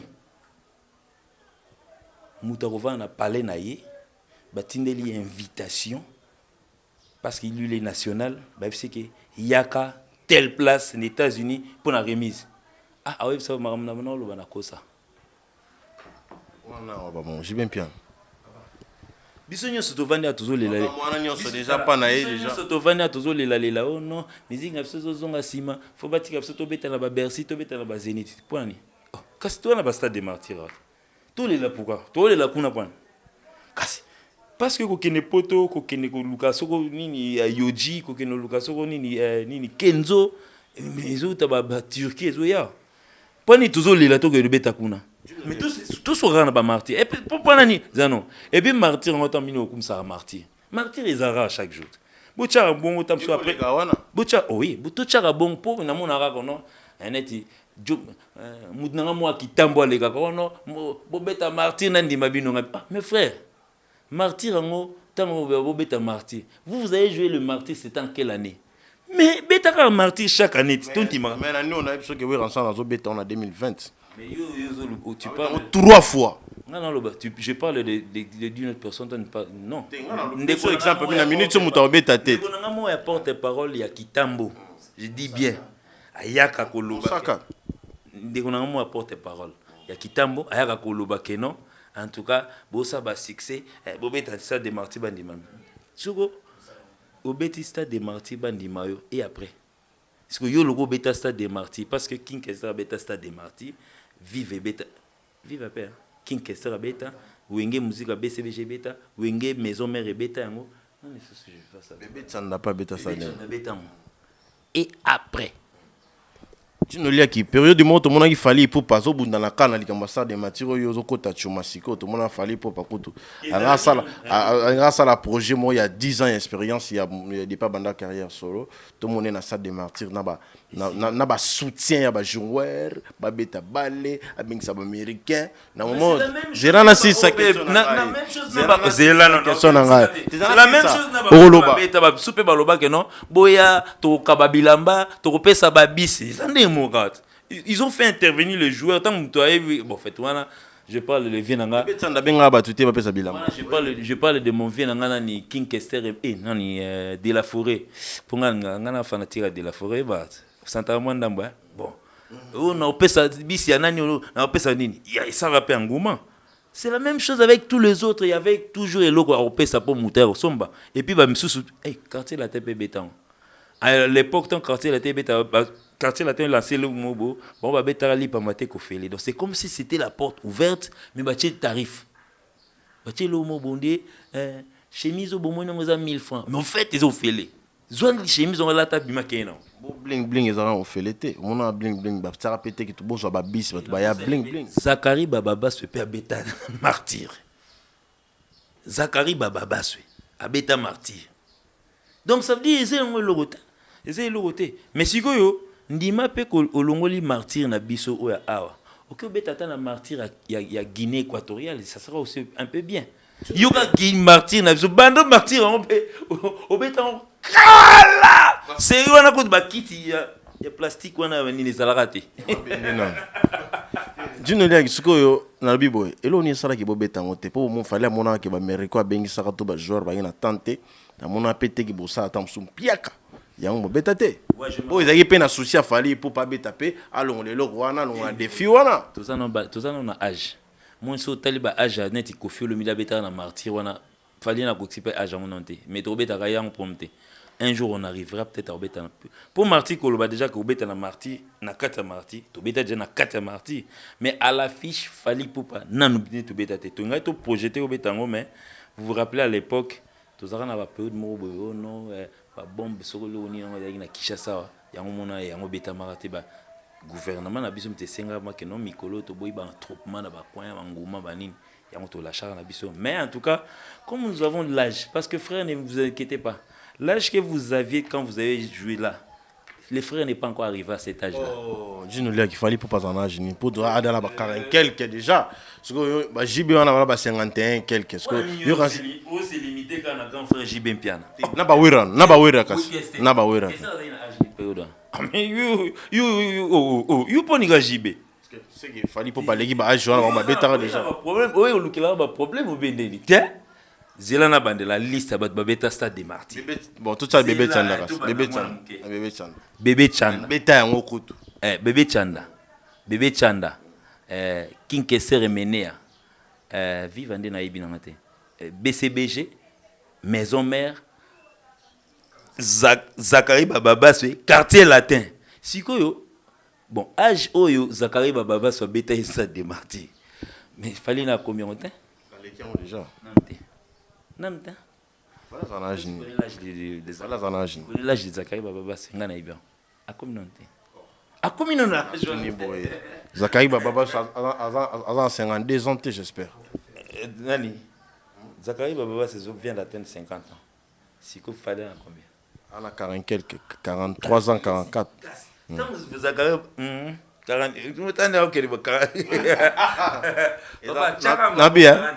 Moutarova na parlé na ye batindeli invitation parce qu'il lui est national bah c'est que yaka telle place aux États-Unis pour la remise ah ouais ça m'a non le bana kosa on bon j'ai bien bien bisonyo sotovandi atuzo lela mwana nyonso déjà pas na ye déjà sotovandi atuzo lela oh non musique na biso zonga sima faut batika biso to beta na ba Bercy to beta na ba Zénith point oh kasi to na ba stade des Martyrs to lela pourquoi to lela kuna point kasi parce que kokene poto kokene ko luka soko nini yoji kokene luka soko nini Kenzo mais autres ba Turquie zo ya point tuzo lela to ke beta kuna mais tout sera na martyr et puis pour nani zano et puis martyr on entend mino comme ça martyr ils arrachent chaque jour bocha bon autant sur après bocha oui bocha bon pour na mona rako non neti mudnanga moi qui tambo les gars non bobeta martyr nandi mabino mes frères martyr ngo tango bobeta martyr vous avez joué le martyr c'est en quelle année mais beta martyr chaque année tontima mais nous on a besoin que we ensemble dans beta en 2020. Mais tu parles 3 fois. Non, je parle d'une autre personne. Non. Par exemple, une minute, tu m'as ta tête. Je porte-parole, il y a Kitambo. Je dis bien. Ayaka Koloba. Je porte-parole. Il y a Kitambo, Ayaka Koloba Keno. En tout cas, Bossa ba succès. Bobé Tatista de Marty Bandimam. Sugo, Obetista de Marty Bandimayo. Et après. parce que yo logo beta stade des martyrs parce que King Kester beta stade des martyrs vive beta vive père King Kester beta wenge musique BCBG beta wenge maison mère beta yango non mais ça je fais ça bébé ça n'a pas beta ça et après tu ne lis qui période du moment tout le monde qui fallait pour pas au bout dans la canne ali comme ça des matières yo kota chumasiko tout le monde a fallu pour pas kutu grâce à la projet moi il y a 10 ans d'expérience il y a des pas banda carrière solo tout le monde est dans ça des martyrs na ba soutien ya ba joueur ba beta balé abing ça ba américain na moment gérant na si ça na même chose na ba zela na c'est la même chose na ba beta ba soupe ba loba que non boya to kababilamba to kopesa ba bisi ils ont fait intervenir les joueurs tant que bon fait voilà je parle de Vienanga je parle de mon Vienanga ni King Kester et nani de la forêt pour ngana fanatique de la forêt bah Santa Mwandamba bon on a pesa bisi ya nani na pesa nini ça va pas engouement c'est la même chose avec tous les autres il y avait toujours eloko au pesa pour monter au somba et puis bah msusu quartier la TP béton à l'époque tant quartier la TP béton quartier latin lancé le mobo bon bah betali pa maté ko félé donc c'est comme si c'était la porte ouverte mais bah tarif bah le mobo ndé chemise au bon moins 1000 francs mais en fait ils ont félé zone chemise on la tape bima kena bling bling ils ont félé té on a bling bling bah ça répéter que tout bon soit ba bis bah ya bling bling Zakari Bababa se perd bêta martyr Zakari Bababa se a bêta martyr donc ça veut dire c'est un logoté mais si yo ndima pe ko olongoli martyr na biso oya awa OK betata na martyr ya Guinée équatoriale ça sera aussi un peu bien yoga gi martyr na biso bando martyr on pe obetan kala c'est wana ko bakiti ya plastique wana nini zalarate Dino lia kisuko yo na biboy elo ni sala ki bobeta ngote po mon fallait mona ke ba meriko abengi saka to ba joueur ba ina tante na mona pete ki bosa atamsum piaka yango betate po ezaki pe na souci a fali pour pas betaper along le loko wana no défi wana tout ça non na âge moi so taliba âge net ko fi le mila beta na martyr wana fali na ko xiper âge on nté mais to beta ka yang pomte un jour on arrivera peut-être à beta pour martyr ko loba déjà ko beta na martyr na 4 martyr to beta déjà na 4 martyr mais à l'affiche fali pour pas nanu to beta te to ngai to projeter au beta ngo mais vous vous rappelez à l'époque to zaka na ba période mo boyo non ba bombe sokolo ni ngo na Kinshasa yango mona yango beta marate ba gouvernement na biso mte senga ma que non mikolo to boy ba troupement na ba coin ba nguma ba nini yango to la charge na biso mais en tout cas comme nous avons de l'âge parce que frère ne vous inquiétez pas l'âge que vous aviez quand vous avez joué là les frères n'est pas encore arrivé à cet âge là dis-nous là qu'il fallait pour pas en âge ni pour droit dans la 40 quelques déjà parce que ba JB on a ba 51 quelques parce que yo quand c'est limité quand on a grand frère JB Mpiana na ba wira kasi na ba wira mais you poni ga JB c'est qu'il fallait pour pas les ba âge on ba beta déjà problème oui on lukila ba problème au bendeni tiens Zelana bandela liste bat babeta stade des martyrs bon tout ça bébé Chanda bébé Chanda beta yango kutu bébé Chanda King Kester Menea vive ande na ibina ngate BCBG maison mère Zakari Bababa quartier latin sikoyo bon âge oyo Zakari Bababa so beta stade des martyrs mais fallait na combien de temps déjà Namta. Voilà son âge. L'âge de Zakari Bababa c'est ngana ibia. A communauté. A communauté. Zakari Bababa a 52 ans j'espère. Nani. Zakari Bababa vient d'atteindre 50 ans. Si que fallait en combien? On a 40 quelques 43 ans 44. Tant Zakari 40 Nabia.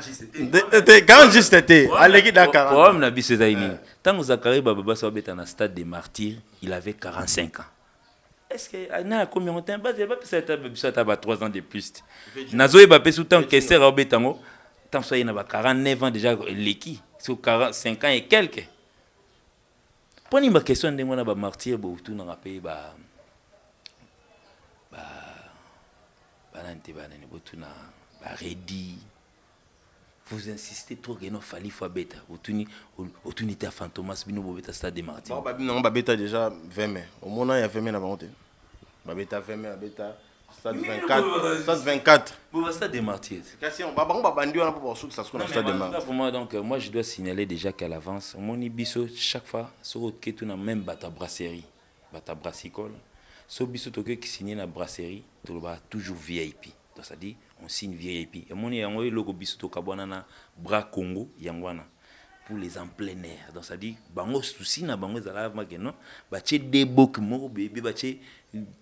Quand juste était allez d'accord. Comme Nabi Sezaini. Tant Zakari Bababa so beta na stade des martyrs, il avait 45 ans. Est-ce que na combien de temps base pas ça t'a 3 ans de plus. Nazo ba pesu tant que c'est robetango. Tant so il na 49 ans déjà l'équipe sur 45 ans et quelques. Poni ma question de moi na ba martyr bo tout na pays ba nante bana ni botuna ba ready vous insistez trop que non fali fois bêta autour à Fantomas bino bobeta stade de Martyrs. Non babeta déjà 20 mai au moment il y a 20 mai na bango te babeta 20 mai babeta stade 24 Bon stade de Martyrs. kasi on bango babandi wana pour ça ce qu'on a stade de Martyrs. Pour moi donc moi je dois signaler déjà qu'à l'avance mon biso chaque fois sur que tout na même bata brasserie bata brassicole so biso to que signer na brasserie to ba toujours VIP. Donc ça dit on signe VIP et mon yango logo biso to kabwana na bras Congo yangwana pour les en plein air. Donc ça dit bango souci na bango zala mageno ba che debok mo bébé ba che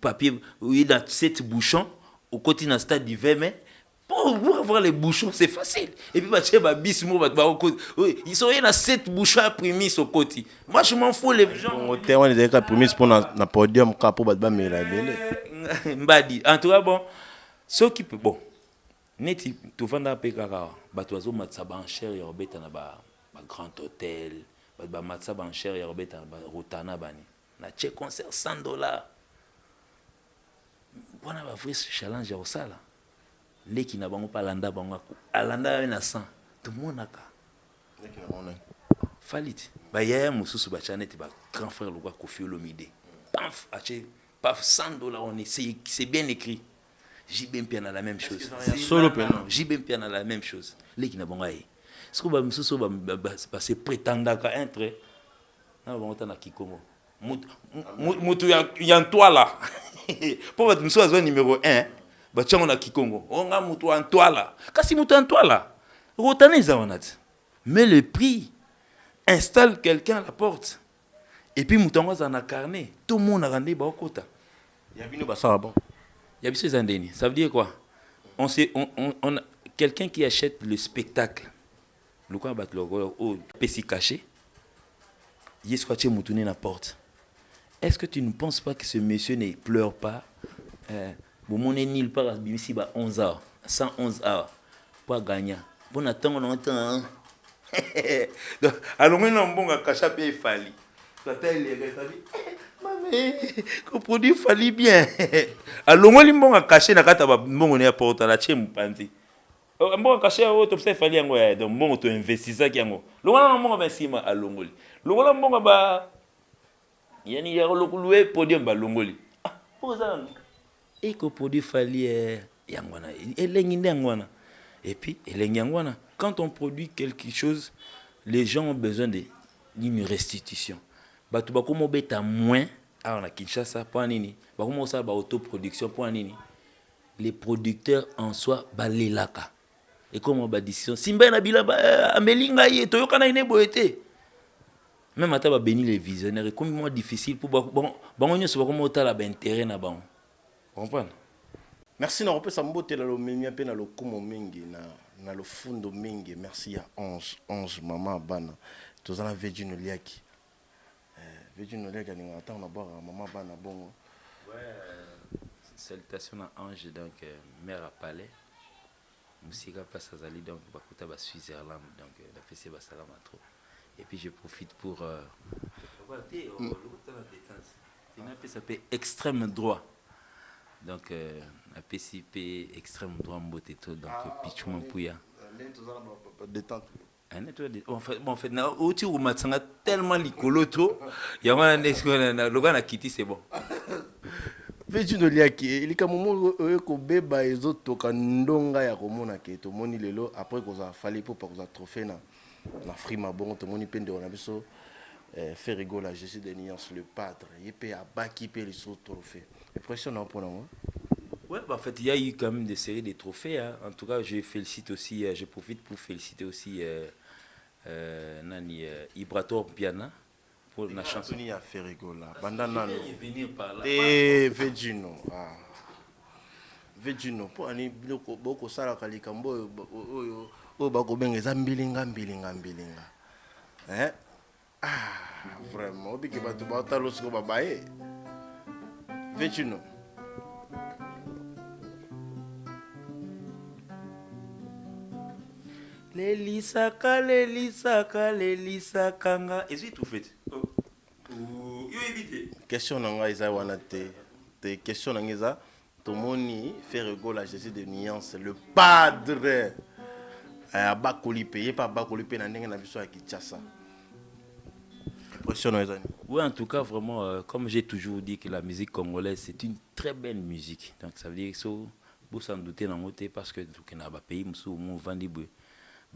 papier oui dans 7 bouchons au côté na stade du 20 mai pour avoir les bouchons c'est facile et puis ba che ba bis mo ba oui ils sont na 7 bouchons imprimés au côté. Moi je m'en fous les gens on était on est imprimés pour na podium pour ba mela bele mbadi en tout cas bon ce qui peut bon neti to vanda pe kaka bato azo matsa ba enchère ya robeta na ba grand hôtel ba matsa ba enchère ya robeta ba rotana bani na che concert $100 bona ba vrai challenge ya osala leki na bango palanda bango alanda na 100 tout monde aka leki na bango falit ba yaya mususu ba chanete ba grand frère le roi Kofi Olomide paf ache paf $100 on est c'est bien écrit. JB Piana la même chose. Solo Piana. JB Piana la même chose. Les qui n'a pas gagné. Ce que va se prétendre qu'à entrer. Non, on va Kikomo. Moutou yan toi là. Pour votre monsieur numéro 1, bah tiens on a Kikongo. On a moutou en toi là. Kasi moutou en toi là. Rotane zawanat. Mais le prix installe quelqu'un à la porte. Et puis mouton en a carnet. Tout le monde a rendu ba kota. Il y a venu ça bon. Il y a ça veut dire quoi? On a quelqu'un qui achète le spectacle. Le quoi bat logo au PC caché. Il est squatté moutonné la porte. Est-ce que tu ne penses pas que ce monsieur ne pleure pas? Bon mon est nul par ici ba 11 heures, 111 heures pour gagner. Bon attends on entend. Alors maintenant bon cacha paye fali. La taille les gars que produit fallait bien. Alors moi limbonga caché na kata ba mbongo ne porte la chemu panzi. Mbonga caché au top ça fallait ngo donc mbongo to investissa ki ngo. Longola mbongo ba sima a longoli. Longola mbongo ba yani ya lokuluwe podium ba longoli. Ah pour ça. Et que produit fallait yangwana elengi ndangwana. Et puis elengi yangwana quand on produit quelque chose les gens ont besoin d'une restitution. Batu bakomo beta moins on a Kinshasa pour nini bakomo ça ba autoproduction pour nini les producteurs en soi balelaka et comment ba décision simba na bila amelinga ye toyokana ine boete même ata ba béni les visionnaires comme moi difficile pour bango nyoso bakomo tala ba intérêt na bango comprendre. Merci na rope sambote la lo memia pe na lo kumo mingi na lo fundo mingi merci ya 11 mama bana tozana Virginie Liaki. Virginie Liaki ni attend na boire maman bana bongo. Ouais, salutations à Ange donc mère à Palais. Musika passe à Zali donc bakuta ba Switzerland donc la PC ba salam trop. Et puis je profite pour ça s'appelle extrême droit. Donc la PCP extrême droit mboteto donc Pichuma Pouya. Détente. En fait, na oti ou matsanga tellement likoloto, ya wana nesiko na loga na kiti c'est bon. Virginie Liaki, il ka momo ko beba ezotoka ndonga ya komona ke to moni lelo après ko za fali pour pas ko za trophée na frima bon to moni pende on a biso fait rigoler je suis de nuance le padre, il peut abaki pe les autres trophées. Impressionnant pour moi. Ouais, bah en fait, il y a eu quand même des séries de trophées. Hein. En tout cas, je félicite aussi, je profite pour féliciter aussi Nani Ibrator Piana pour la chanson. Il a fait rigoler. Bandana. Venir par là. Et Vegino. Vegino. Pour aller beaucoup ça la kalikambo o bako benga zambilinga mbilinga. Hein? Ah, vraiment. Obi ke batu bata losko babaye. Vegino. Lelisaka nga. Est-ce que tout fait? Question nanga isa wana te question nanga isa tomoni fait rigoler Jésus de nuance le padre abakoli pe ye pa abakoli pe na ndenge na biso ya Kinshasa. Impression ezani. Oui, en tout cas, vraiment, comme j'ai toujours dit que la musique congolaise, c'est une très belle musique. Donc, ça veut dire que vous s'en doutez dans côté parce que dans le pays, nous vendons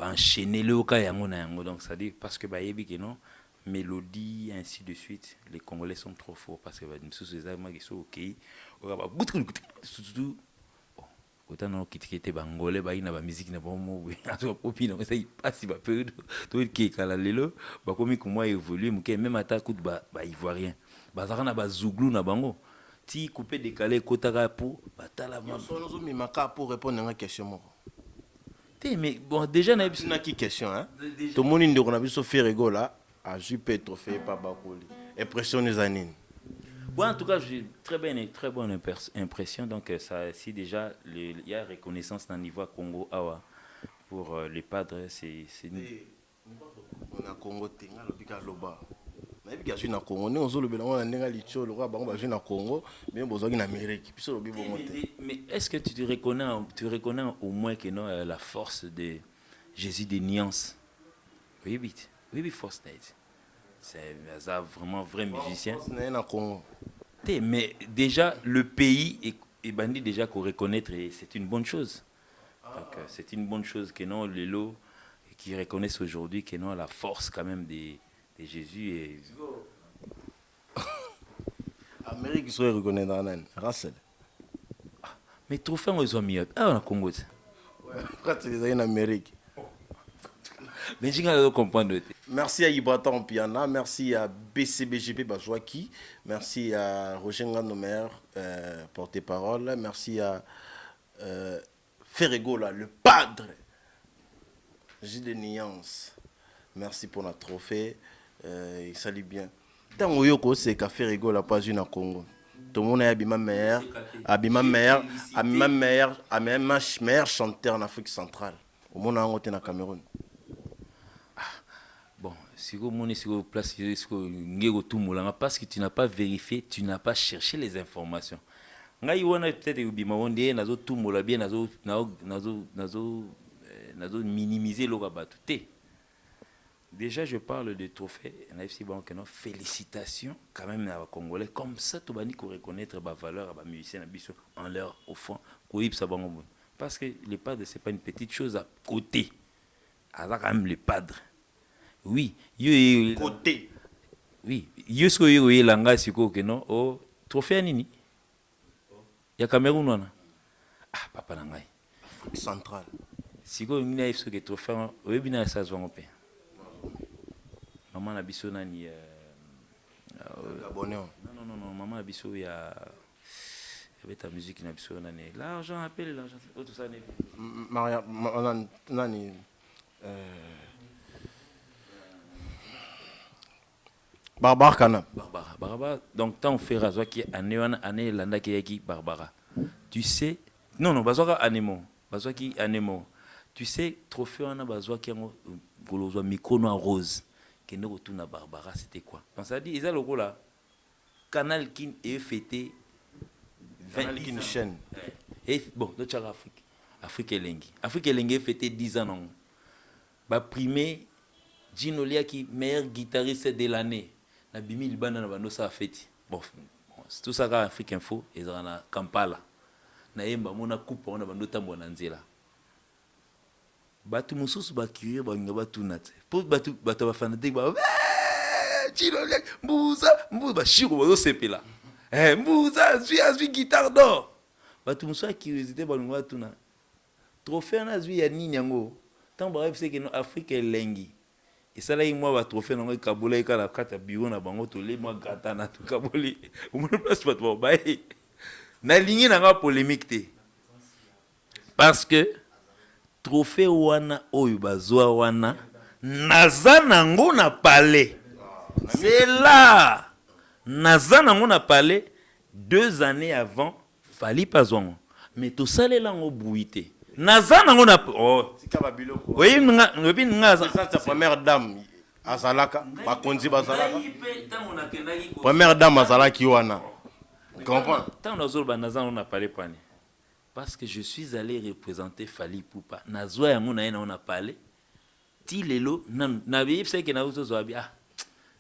enchaîner le cas yango. Donc, ça veut dire parce que non, mélodie, ainsi de suite, les Congolais sont trop forts parce que nous sommes ok. Autant que tu étais bangolais, bah il n'a pas musique n'a pas mot, opinion, ça il passe il va peu, tout qui est calalelo, bah comme comment évolue, même attaque coup bah ivoirien, bah ça n'a pas zouglou na bango, ti coupé décalé kotaka pour bah t'as la main. Nous sommes mis maka pour répondre à une question. Mais bon déjà n'a qui question hein, tout le monde dit qu'on a vu Sophie Rego là, a jupe trophée par Bakoli, impression des années. Bon, en tout cas, j'ai très bonne impression. Donc, ça, si déjà il y a reconnaissance dans le niveau Congo Awa pour les padres, c'est nous. On a Congo Tenga, le Bika Loba. Mais il y a des Congo, nous avons le Bélan, on a Licho, le roi, on a Congo, mais on a en Amérique. Mais est-ce que tu reconnais au moins que non, la force de Jésus des nuances? Oui, force d'aide. C'est vraiment vrai musicien. Mais déjà, le pays est bandit déjà qu'on reconnaître et c'est une bonne chose. Donc, c'est une bonne chose que non, les lots qui reconnaissent aujourd'hui que non, la force quand même de Jésus. Et... Amérique serait reconnaît dans la Russell. Mais trop fin aux amis. Ah, on a Congo. Quand tu es en Amérique. Mais je comprendre. Merci à Ibrahim Piana, merci à BCBGP Bazouaki, merci à Roger Nganomer, porte-parole, merci à Ferrego, le padre, J de Nuance, merci pour notre trophée, il salue bien. Tant que c'est qu'à Ferrego, la pas une à Congo. Tout le monde est meilleur chanteur en Afrique centrale. Au monde en Cameroun. Bon, si vous avez place, parce que tu n'as pas vérifié, tu n'as pas cherché les informations. Peut-être minimiser le rabat. Déjà, je parle de trophée. Félicitations quand même à Congolais. Comme ça, tu vas reconnaître la valeur à musiciens en leur offrant. Parce que les padres, ce n'est pas une petite chose à côté. Alors, quand même, les padres. Oui, côté. Oui, yusko yoye langa siko que non oh trophée nini ya Cameroun wana ah papa nangai Afrique centrale siko ngina ifso que trophée oyebi na sa zwango pe maman na biso nani Gabonais non maman na biso ya avec ta musique na biso nani l'argent appelle l'argent tout ça Maria nani Barbara Kana. Barbara. Donc, tant on fait rasoir qui est année landa qui est Barbara. Tu sais, non, bazoa anemo. Bazoa qui anemo. Tu sais, trophée on a bazoa qui est micro noir rose. Qui est retour à Barbara, c'était quoi? Donc, ça dit, ils ont le rôle là. Canal qui est fêté. Canal qui chaîne. Et bon, notre Afrique. Afrique Elengi. Afrique Elengi est fêté 10 ans. Non. Bah, primé, Gino Lia qui meilleur guitariste de l'année. Na bimi libana na bando sa fête bon c'est tout ça ka Afrique Info ezala na Kampala na yemba mona coupe on bando tambo na nzela batu mususu bakiriye banga batuna te po batu bafanatique ba chilo mbuza ba shiko bazo sepela mbuza azwi guitare d'or batu mususu curiosité balunga batuna trophée na azwi ya nini yango tambo ba c'est que no Afrique elengi. Et ça là, moi, va trophée dans le Kaboula et la carte à bureau na bango to les moi gata na tout Kabouli. Au moins place pas toi bailler. Na ligne na polémique té. Parce que trophée wana oyo bazwa wana naza nango na palais. C'est là. Naza nango na palais 2 années avant Fali Pazongo. Mais tout ça là ngo bouité. Naza nango na oh oui nga sa première dame azalaka bakonzi bazalaka première dame azalaki wana comprends tant nous ba naza on a parlé pani parce que je suis allé représenter Fally Ipupa. Nazwa yango na yena on a parlé. Ti lelo na c'est que na uso zoabi ah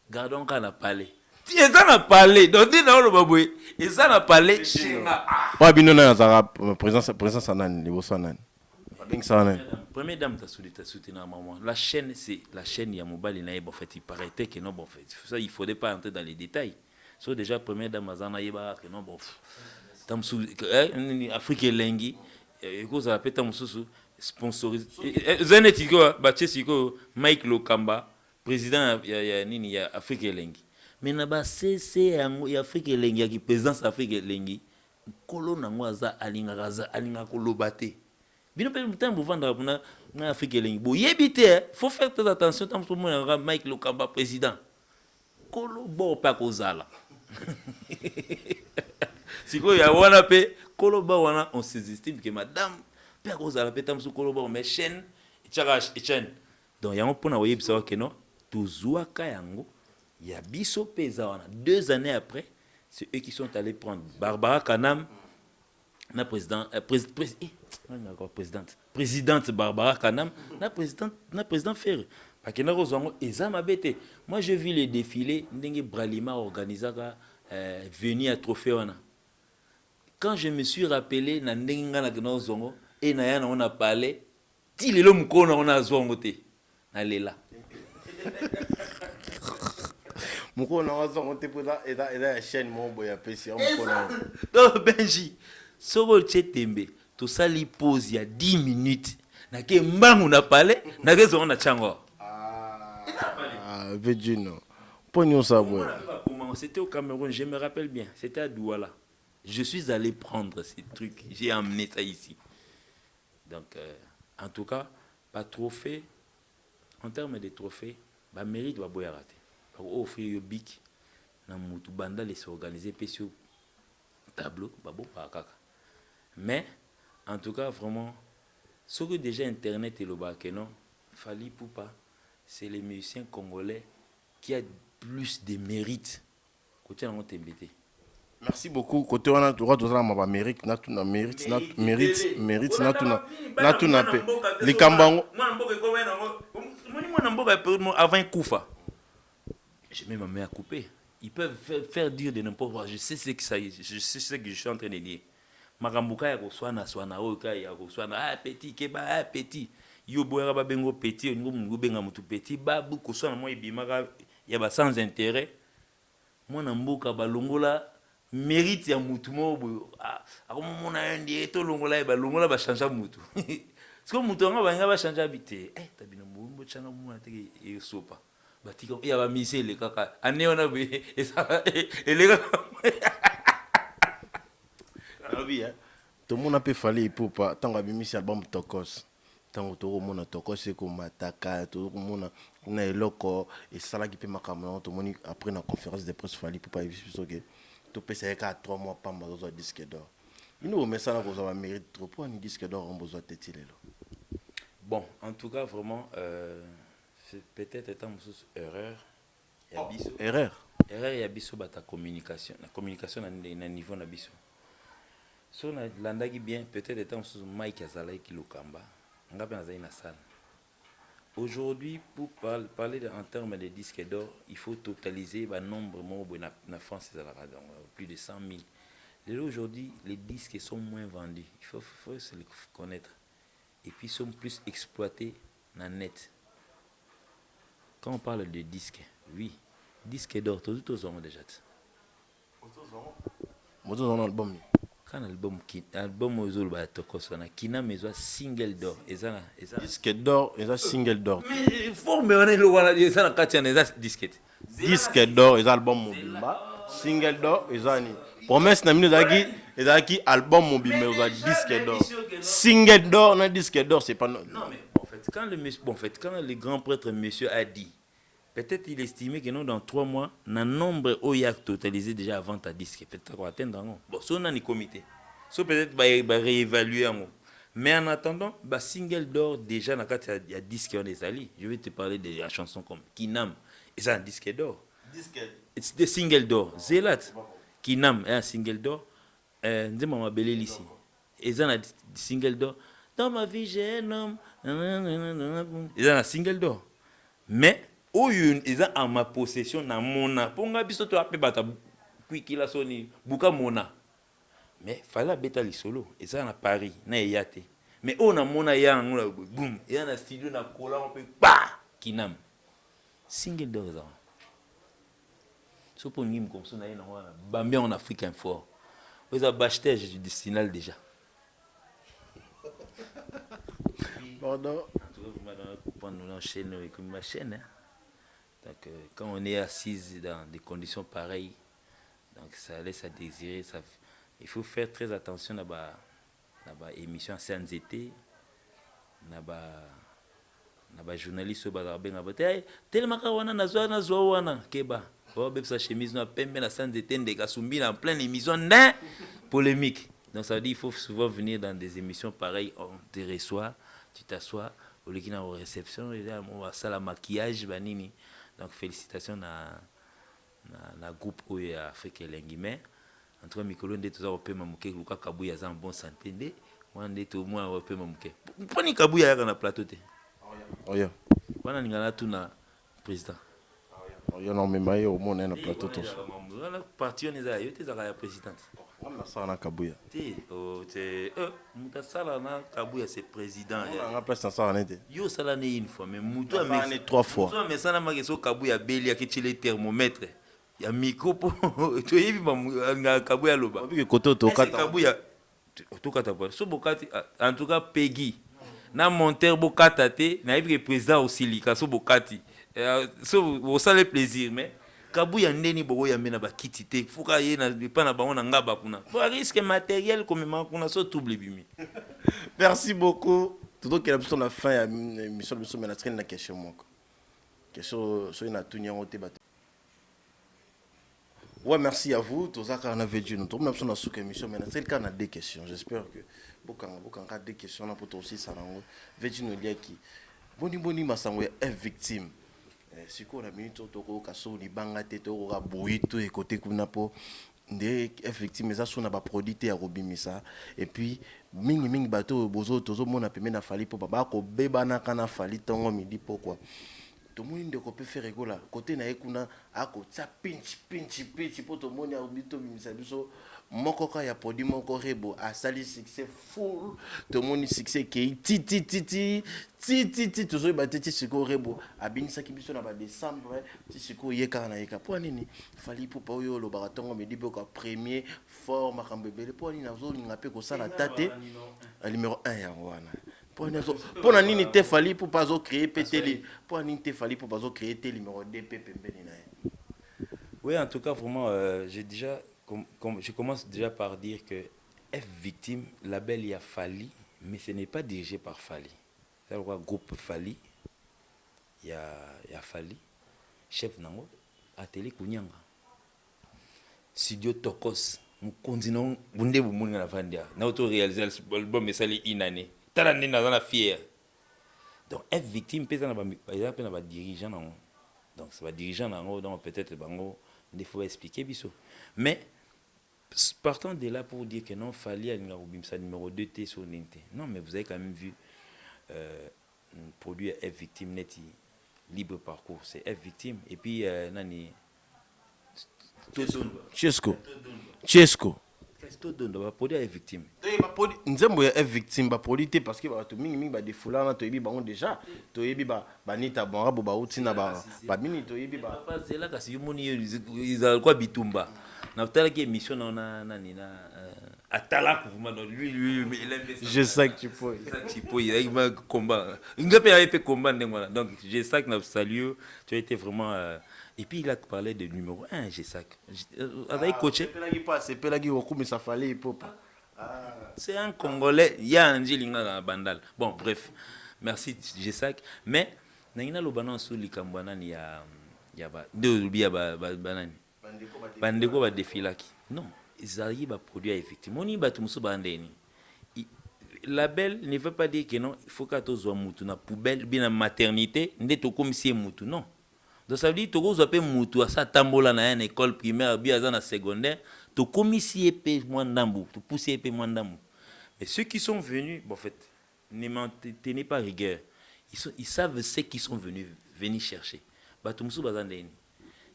gardons qu'on a parlé. Ti ça n'a parlé. Donc dit na lo babwe. Et ça n'a parlé chenga. Ouais bino na zara présence sanan les bosanan. Bing sanan. Première dame t'as soutenu à maman. La chaîne c'est la chaîne Yamobali na en fait il paraît que non bon fait. Ça il faudrait pas entrer dans les détails. So déjà première dame azana yeba que non bon. Tam sou Afrique Lengi cause la peta mususu sponsorisé zenetiko bachesiko Mike Lokamba président ya nini ya Afrique Lengi mais na ba CC ya Afrique Lengi ya ki présidence Afrique Lengi kolo nango aza alinga kolobate bino pe mutambo vendre na Afrique Lengi bo yebite faut faire très attention tam tout monde Mike Lokamba président kolo bo pa kozala siko ya wana pe koloba wana on s'estime que madame pe kozala pe tam su koloba mais chaîne chaîne donc yango pona oyebi sawa que non tozwaka yango ya biso peza wana 2 années après c'est eux qui sont allés prendre Barbara Kanam na présidente Barbara Kanam na président Ferre akena kozwango ezama bete moi je vis les défilés ndenge Bralima organisaka venir à trophée wana. Quand je me suis rappelé na ndenga na kena zongo et na yana on a parlé ti lelo mukona on a zongo te na lela mukona wa zongo te poza eda chaîne mombo ya pesi mukona donc Benji soko chetembe to sali pause ya 10 minutes na ke mbangu na parler na ke zongo na chango Vejino pognon ça boy. C'était au Cameroun, je me rappelle bien, c'était à Douala. Je suis allé prendre ces trucs, j'ai amené ça ici. Donc, en tout cas, pas trophée, en termes de trophées, bah mérite va boire rater. Offrir au bic, na mutu banda les organiser sur tableau, bah bon pas kaka. Mais, en tout cas, vraiment, ce que déjà Internet et le bas que non, Fally Ipupa, c'est les musiciens congolais qui a plus de mérite. Merci beaucoup. Côté on a droit de la ma mérite, na tout na mérite, mérite na tout na pe. Les kambango. Avant Koufa. Je mets ma main à couper. Ils peuvent faire dire de n'importe quoi. Je sais ce que ça, je sais ce que je suis en train de dire. Marambuka ya koswana swana oka ya koswana ah petit keba ah petit. Yo boyara ba bengo petit, ngo benga mutu petit babu koswana mo ibimaka ya ba sans intérêt. Moi namboka balongola mérite ya mutu mo akomona ndi to longola ba longola ba changer mutu parce que mutu nga ba nga ba changer habité tabina mbombo changa mona te e sopa batika ya ba misele kaka aneona be esa elega abia to mona pe Fally Ipupa tanga bimisi album Tokos tango to mona Tokos ko mataka to mona na eloko et ça là qui peut makamona to moni après na conférence de presse Fally Ipupa so que to pesa ka 3 mois pas mazo disque d'or ino mais ça là ko za mérite trop pour un disque d'or on besoin tete lelo. Bon en tout cas vraiment c'est peut-être étant erreur ya biso erreur ya biso bata communication na niveau na biso so na landaki bien peut-être étant Mike Azalai qui Lokamba ngapi na zaina salle. Aujourd'hui, pour parler en termes de disques d'or, il faut totaliser le nombre de France, plus de 100 000. Aujourd'hui, les disques sont moins vendus. Il faut se les connaître. Et puis, ils sont plus exploités dans le net. Quand on parle de disques, oui, disques d'or, tous ont déjà. Tous ont album. Quand album ozol ba tokosana kina mezo single d'or ezana disque d'or eza single d'or mais forme on est le wala ezana katiana eza disquette disque d'or eza album mobimba single d'or eza ni promesse na mino ezaki album mobimba eza disque d'or single d'or na disque d'or c'est pas non mais en fait quand le grand prêtre monsieur a dit peut-être il estimait que nous, dans 3 mois, le nombre OIAC totalisé déjà avant ta disque. Peut-être qu'on va atteindre. Bon, si on a un comité, si peut-être va réévaluer. Mais en attendant, single d'or, déjà, il y a disque on est allé. Je vais te parler de la chanson comme Kinam. Et c'est un disque d'or. C'est des singles d'or. Zélat. Kinam est un single d'or. Ndema Mabele ici. ils ont un single d'or. Dans ma vie, j'ai un homme. Ils ont un single d'or. Mais, ils ont en ma possession, dans mon âme. Pour nga biso to appelé bata kwiki la soni, buka mona. Mais fallait bêta les solo. Ils ont à Paris, na yate. Mais on a mona yang, boum. Il y a un studio na cola, on peut bah, kinam. Single d'or, ça. So pour nous comme ça, on a une Bambien en Afrique un fort. Vous avez acheté du signal déjà. Pardon. Nous enchaînons comme ma chaîne. Donc quand on est assis dans des conditions pareilles, donc ça laisse à désirer. Ça, il faut faire très attention à la émission sans été, na journaliste ba benga bote tellement ka wana na zo wana keba ba sa chemise na pembe na sans été de kasumbi en pleine émission d'un polémique. Donc ça veut dire il faut souvent venir dans des émissions pareilles, on te reçoit, tu t'assois au lieu d'une réception et là on va ça la maquillage banini. Donc félicitations na groupe oyo ya Afrique Lengime. En tout cas mikolo nde toza opema muke luka kabuya za en bonne santé nde moi nde to moi opema muke. Poni kabuya ya na plateau te. Oya. Wana ningana tuna président. Oya non mais maye au monde na plateau tous. Wana parti on eza yo te za ya présidente. On a ça na kabuya. Te o te muta sala na kabuya c'est président. On a place ça na te. Yo sala ne une fois mais mutu a mais 3 fois. Mutu mais ça na makeso kabuya beli akitile thermomètre. Ya micro po to yebi ba kabuya loba. Obi ke koto to kata. Kabuya to kata po. So bokati en tout cas Peggy. Na monteur bokata te na yebi président aussi lika so bokati. So bo ça le plaisir mais kabuya ndeni boko ya mena ba kiti te fuka ye na pa na bango na ngaba kuna. Pour risque matériel comme kuna so double bimi. Merci beaucoup. Tout donc la la fin ya émission de mission menatrine na question moko. Question so ina tunya ngote ba. Ouais, merci à vous. Tous ça qu'on avait dit nous. Tout même sur notre émission mais c'est le cas on a des questions. J'espère que beaucoup a des questions là pour toi aussi ça nango. Veut nous dire qui boni masango est victime. Si ko na minute to ko kaso ni banga te to ko boito et côté kuna po ndé effectivement ça sona ba produit te ya robimisa et puis mingi bato bozo tozo mona pemé na fali po ba ko bebana kana fali tongo midi pourquoi tout le monde peut faire rigoler côté na ekuna ako tsa pinch pour tout le monde a obito bimisa biso moko ka ya produit moko rebo a sali succès full tout le monde succès ki ti toujours bateti siko rebo abinisa ki biso na ba décembre ti siko yeka na yeka po nini fali po pa oyo lo baratongo me dibo ka premier fort makambebele po nini nazo ngape ko sala tate numéro 1 ya wana pour na nini te fali pour pas créer pételi pour nini te fali pour pas créer tel numéro 2 pembeni na. Oui, en tout cas vraiment je commence déjà par dire que F Victime label il y a Fali mais ce n'est pas dirigé par Fali. C'est le groupe Fali. Il y a Fali chef nango atelier Kunyanga. Studio Tokos mu continent bunde bu munga na vandia. Na auto réaliser l'album mais ça les inane. Talane na la fière. Donc F Victime pesa na ba dirigeant nango. Donc ça va dirigeant nango donc peut-être bango il faut expliquer biso. Mais partons de là pour dire que non Fali a numéro 2 T sur Ninte. Non mais vous avez quand même vu produit F Victime neti libre parcours c'est F Victime et puis nani Chesco Todondo va produit F Victime. Nzembo ya F Victime ba produit parce que ba to mingi ba defula na to yebi bango déjà to yebi ba nita bon ba utina ba mini to yebi ba pas c'est là kasi yomoni ils a quoi bitumba na tala ki émission na nani na atala vraiment lui il aime ça. Je sais que tu peux il va combat ngape a fait combat ndengwana donc je sais que na salut tu as été vraiment et puis il a parlé de numéro 1 je sais avec coaché c'est un Congolais il y a Angelinga Bandal bon bref merci je sais mais nangina lobana so likambwana ni ya ba banani bandeko ba défilaki non ils ba produit effectivement ni ba tumuso bandeni label ne veut pas dire que non il faut que to mutu na poubelle bien maternité ndeto comme si mutu non. Donc ça veut dire que tu as mutu à sa tambola na une école primaire bien dans la secondaire tu comme si épée moins d'ambu tu pousses épée moins d'ambu Et ceux qui sont venus, bon, en fait, ne m'en tenez pas rigueur. Ils savent ce qu'ils sont venus chercher. Batumsu bazandeni.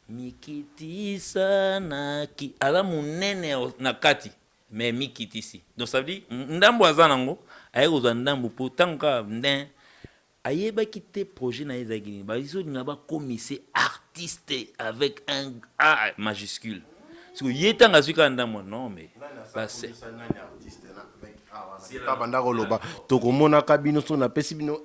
Mikitisa naki. Ala munene nakati. Mais mikitisi. Donc ça veut dire, ndambo azanango, aye kozwa ndambo pour tanka nden. Ayeba quitté projet na ezagini. Ba iso ngaba commissaire artiste avec un A majuscule. Parce que yetanga suka ndambo non mais bah c'est bandako loba tokomonaka bino so na pesi bino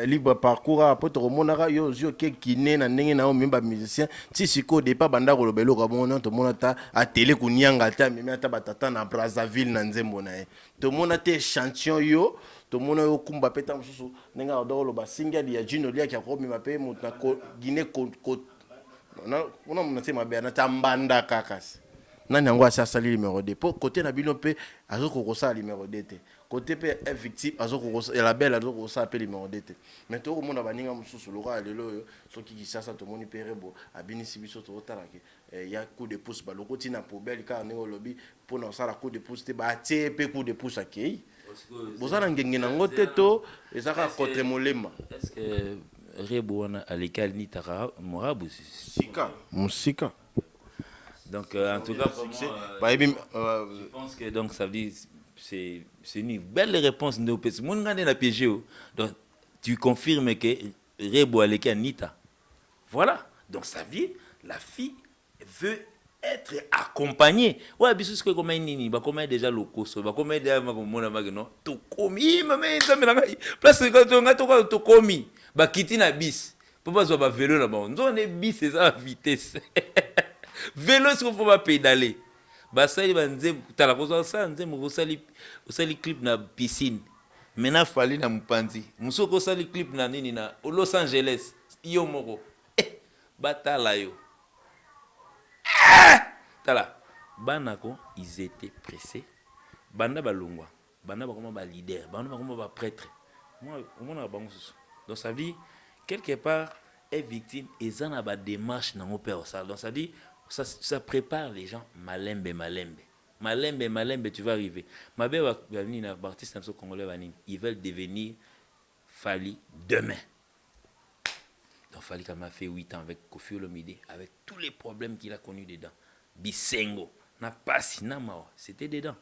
libre parcours apo tokomonaka yo ke kine na ndenge na o memba musicien ti siko depa bandako loba eloko bona tomona ta a télé kunyanga ta meme ata batata na Brazzaville na nzembo na ye tomona te échantillon yo tomona yo kumba peta mususu ndenge adoko loba singa ya Jino lia ki akomi mape mutna ko Guinée ko na ona mona te mabe na tambanda kakasi nani yango asali numéro 2 po côté na bino pe azoko kosa numéro 2 te côté pe est victime azoko kosa la belle azoko kosa pe numéro 2 te mais to komona baninga mususu loka lelo yo soki kisasa to moni perebo abini sibiso to tala ke ya coup de pouce ba lokoti na poubelle ka ngo lobi po na sala coup de pouce te ba tie pe coup de pouce akei bozana ngenge na ngote to ezaka contre molema est-ce que Rebo wana alikali ni tara morabu sika musika. Donc, en tout cas, pour moi, je pense que donc, ça veut dire c'est une belle réponse. Donc, tu confirmes que Rebo Aleki Anita. Voilà. Donc, ça veut dire la fille veut être accompagnée. Ouais, bien sûr, comme nini, bah comment déjà le coso, bah comment déjà mon amag non, to komi, maman, ça me l'a place quand to komi, bah quitter na bis. Pour pas soit vélo là-bas. On est bis c'est ça la vitesse. Vélo, est-ce qu'il faut pas pédaler? Bah ça, il va dire, tu as la chose ça, on a clip na piscine. Maintenant, il fallait na Mpanzi. Mousso ko sali clip na nini na Los Angeles. Yo moko. Batala yo. Tala. Banako, ils étaient pressés. Banda balungwa. Banda ba comment ba leader. Banda ba comment ba prêtre. Moi, on a bango. Donc ça dit quelque part est victime et ça n'a pas démarche dans mon père ça. Donc ça dit ça prépare les gens malembe. Malembe, tu vas arriver. Ma belle va venir, l'artiste congolais va venir. Ils veulent devenir Fally demain. Donc Fally quand même a fait 8 ans avec Kofi Olomide, avec tous les problèmes qu'il a connus dedans. Bisengo, n'a pas si nama, c'était dedans.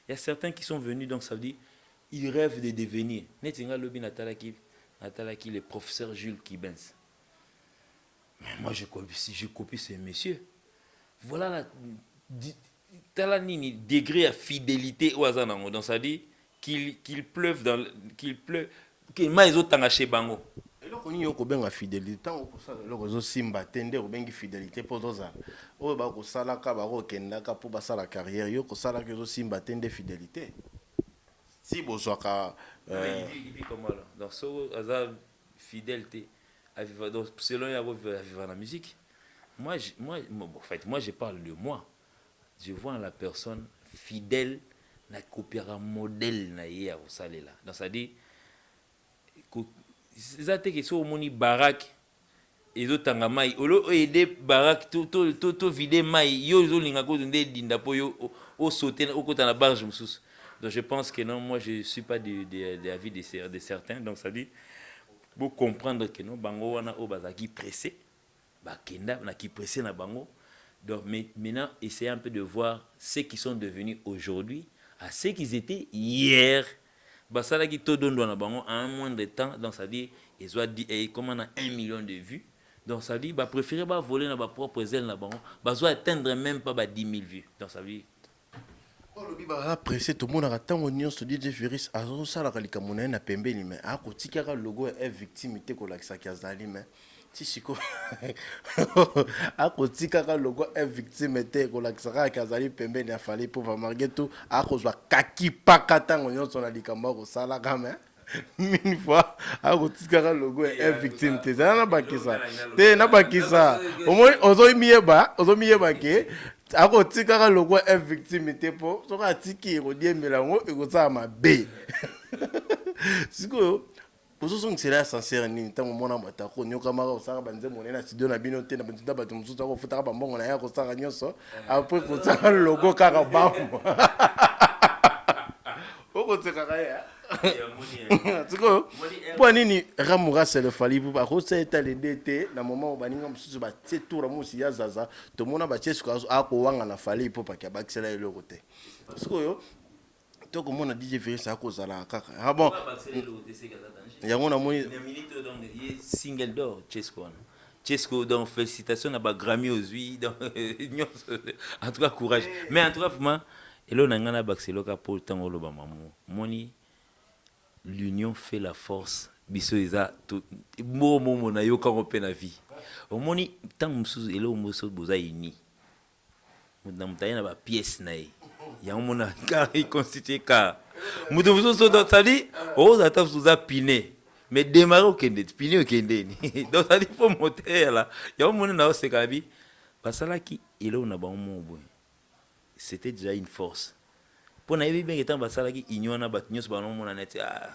Il y a certains qui sont venus, donc ça veut dire ils rêvent de devenir. Netinga Lobi Natalaki, le professeur Jules Kibens. Mais moi je copie ces messieurs. Voilà la degré à fidélité au hasard donc ça dit qu'il pleuve que mais autres tangaché bango eloko ni yoko benga fidélité tant ko sala eloko zo simba tende ko bengi fidélité po toza o ba ko sala ka ba ko kenda ka po ba sala carrière yo ko sala ke zo simba tende fidélité si bozwaka il vit comme là donc so hasard fidélité à vivre donc selon ya vivre la musique. Moi, je parle de moi. Je vois la personne fidèle, na copiera modèle na hier au salé là. Donc ça dit, ça te que sur moni barak, et autres tangamai, olo aider barak, tout vider mai, yo zo linga ko ndé dinda po yo au sauter au côté na barge moussous. Donc je pense que non, moi je suis pas de avis de certains. Donc ça dit, pour comprendre que non, bango wana o bazaki pressé. Bakenda na qui pressé na bango. Donc maintenant essayez un peu de voir ceux qui sont devenus aujourd'hui à ceux qu'ils étaient hier. Basala qui to don na bango en moins de temps donc ça dit ils ont dit comme on a 1 million de vues. Donc ça dit préférer voler na propre ailes na bango, bazo atteindre même pas 10 000 vues. Donc ça dit lobi ba pressé tout monde attend on se dit virus azo sala kalika mona na pembeni mais akotika logo est victime te ko lakisa kiazali mais Tishiko akotika ka logo est victime te ko lakisa kiazali pembeni ya Fally pour marquer tout akozwa kaki pakata ngonyo na likamba ko sala kama une fois akotika ka logo est victime te na bakisa te na bakisa au moins ozo miyeba ke akotika ka logo est victime te po so ka tiki ko diemela ngo ekosa mabe siko Pour ceux qui sont sincères, ni tant mon amour tako nyoka mara osaka banze monena studio na bino te na bantu ba mususu ko futa ba mbongo na ya ko saka nyoso après ko saka logo kaka bambo oko te siko mpo nini ramura sele fali mpo bakosa etalede ete na moment baninga mosusu batie tour mosi ya zaza tomona batie suka akowanga na fali mpo paki abakisela eloko te sikoyo tokomona DJ Virus akozala kaka ah bon yango namoni single d'or Chesco donc félicitations à ba Grammy aux huit donc en tout cas courage mais en tout cas vraiment et là on a ngana baxeloka pour tango lo ba mamu moni l'union fait la force biso eza mo na yo quand on peine la vie au moni tant musu et là musu boza ini na mutayena ba pièce na ye ya mona car il constitue car mutu musu so donc ça dit oh ça t'a sous piné mais démarrer au kende piné au kende donc ça dit faut monter là ya mona na se kabi basala ki et là on a ba mo c'était déjà une force pour na yebi bien que basala ki ignona bat nyos ba no mona net ah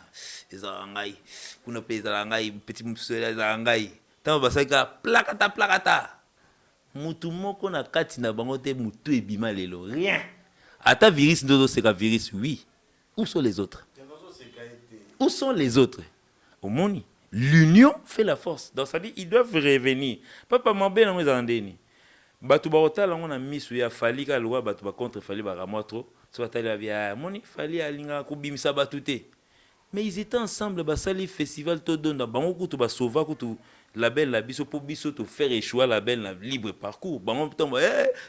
eza ngai kuna pesa ngai petit musu eza ngai tant basala plakata mutu moko na kati na bango te mutu ebima lelo rien ata virus ndozo seka virus oui où sont les autres où sont les autres au moni l'union fait la force donc ça dit ils doivent revenir papa mambe na ngeza ndeni batu ba otala ngona misu ya fali ka loi batu ba contre fali ba ramotro so batali bia moni fali alinga kubimisa batu te mais ils étaient ensemble basali festival to donda bango kutu ba sauva kutu label la biso pour biso to faire échouer label na libre parcours bango tomba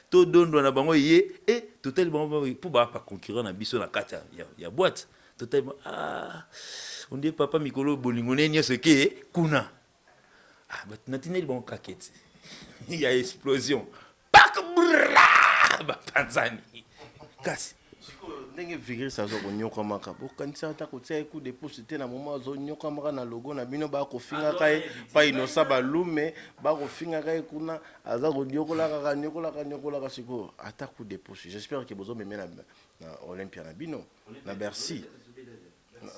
to dondo na bango yé et total bango pour ba pas concurrent na biso na kata ya boîte total on dit papa mikolo bolingo nenya ce que kuna ah but natineli bango kakete il y a explosion pak ba Tanzanie kasi ndenge Virus azoko nyoka maka bokanisa ata kotia coup de pouce te na moment azo nyoka maka na logo na bino ba kofinga kai pa inosa balume ba kofinga kai kuna aza ko nyokola ka siko ata coup de pouce j'espère que bozo meme na Olympia na bino na Bercy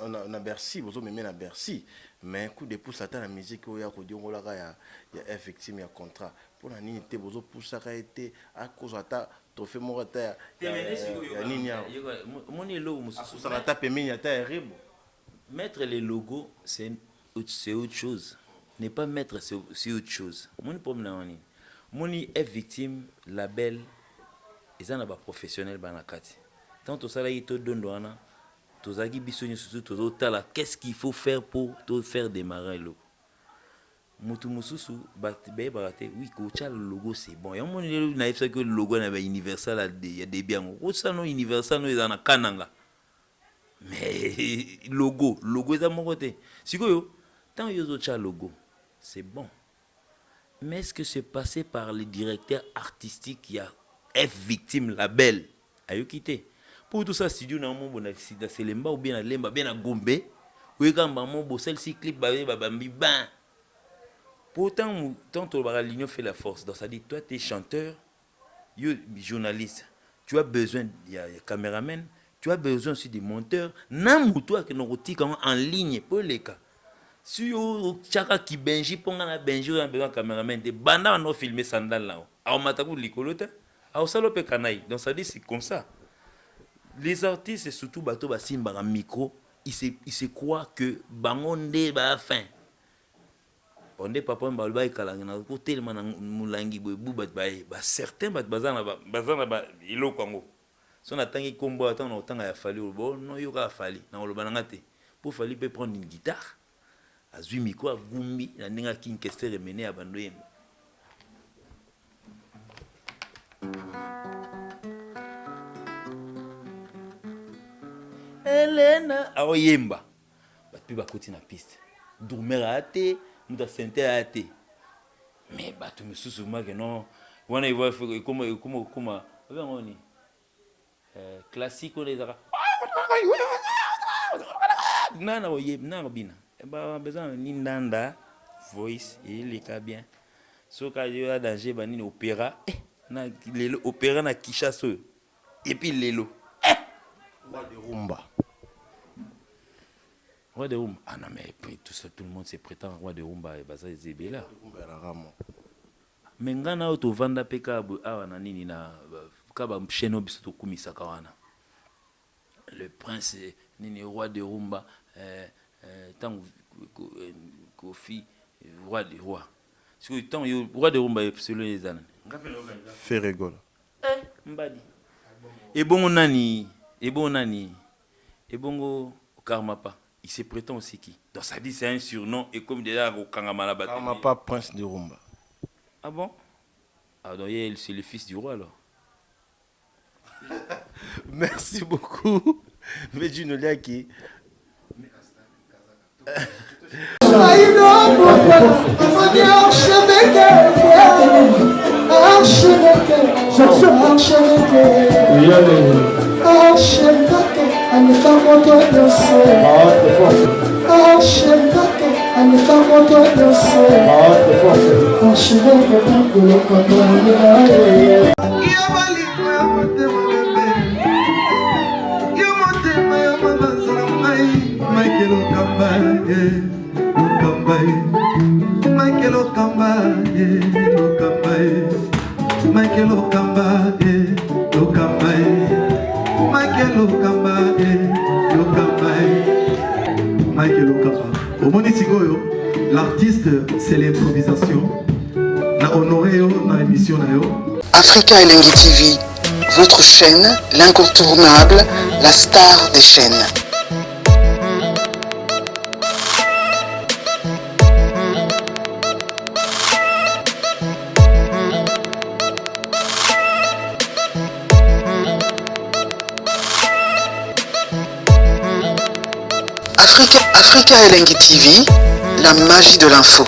na Bercy bozo meme na Bercy mais coup de pouce ata na musique oya ko diongola ka ya effectivement ya contrat pour na nini te bozo poussa ka été à cause ata to fait mon retard mettre les logos c'est autre chose n'est pas mettre c'est autre chose mon problème moni est victime label ils en a pas professionnel banakati tant to sala ito dondwana to zagi bisoni surtout to tala qu'est-ce qu'il faut faire pour te faire démarrer le mutu mususu be barate oui ko cha le logo c'est bon ya mon na ifsa que le logo na ba universal ya de bien ko ça no universal no ezana kananga mais logo est à mon côté sikoyo tant yo zo cha logo c'est bon mais est-ce que c'est passé par le directeur artistique qui a F victime label ayo quitté pour tout ça studio na mon bon accident c'est lemba ou bien na lemba bien na gombe oui quand maman bo celle-ci clip ba bambi ban. Pourtant, tant l'union fait la force. Donc ça dit, toi, tu es chanteur, tu es journaliste, tu as besoin, il y a caméraman, tu as besoin aussi de monteurs. Nam toi que nous en ligne pour les cas. Si chaka qui benji pour nga benji on a besoin de caméraman. Des banda on a filmé sandal là. A on matakou likolota, a on salope kanaï. Donc ça dit c'est comme ça. Les artistes et surtout bateau basimba un micro, ils se croient que bangonde ba fin. On est papa mbalba ikalangi na ko tellement na mulangi bobu ba certains bazana ilo kwango so na tangi kombo ata na otanga ya fali bo no yoka fali na oloba ngate pour fali peut prendre une guitare azui miko agumbi na ninga king kester mené ya bando yemba Elena aoyemba bapi bakoti na piste dormera ate muta sente ate mais batu mususu mage non wana ivo comme ngoni classique on les a nana oye nana bina ba besoin ni ndanda voice il est bien so ka yo danger banini opéra na lelo opéra na Kinshasa et puis lelo roi de rumba. Roi de rumba. Ah non, mais tout ça, tout le monde se prétend roi de rumba et baza zebela. Mais ngana auto vanda peka awa na nini na kaba msheno biso to kumisa kawana. le prince nini roi de rumba tant Kofi roi de roi parce que tant roi de rumba selon les années fait rigole mbadi et bon nani Karmapa il se prétend aussi qui donc ça dit c'est un surnom et comme déjà au Kangamala Karmapa prince de rumba. Ah bon? Ah donc c'est le fils du roi alors. Merci beaucoup Medji Noliaki. L'artiste, c'est l'improvisation. Na honoré na émission na yo. Africa Elengi TV, votre chaîne, l'incontournable, la star des chaînes. Africa Elengi TV, la magie de l'info.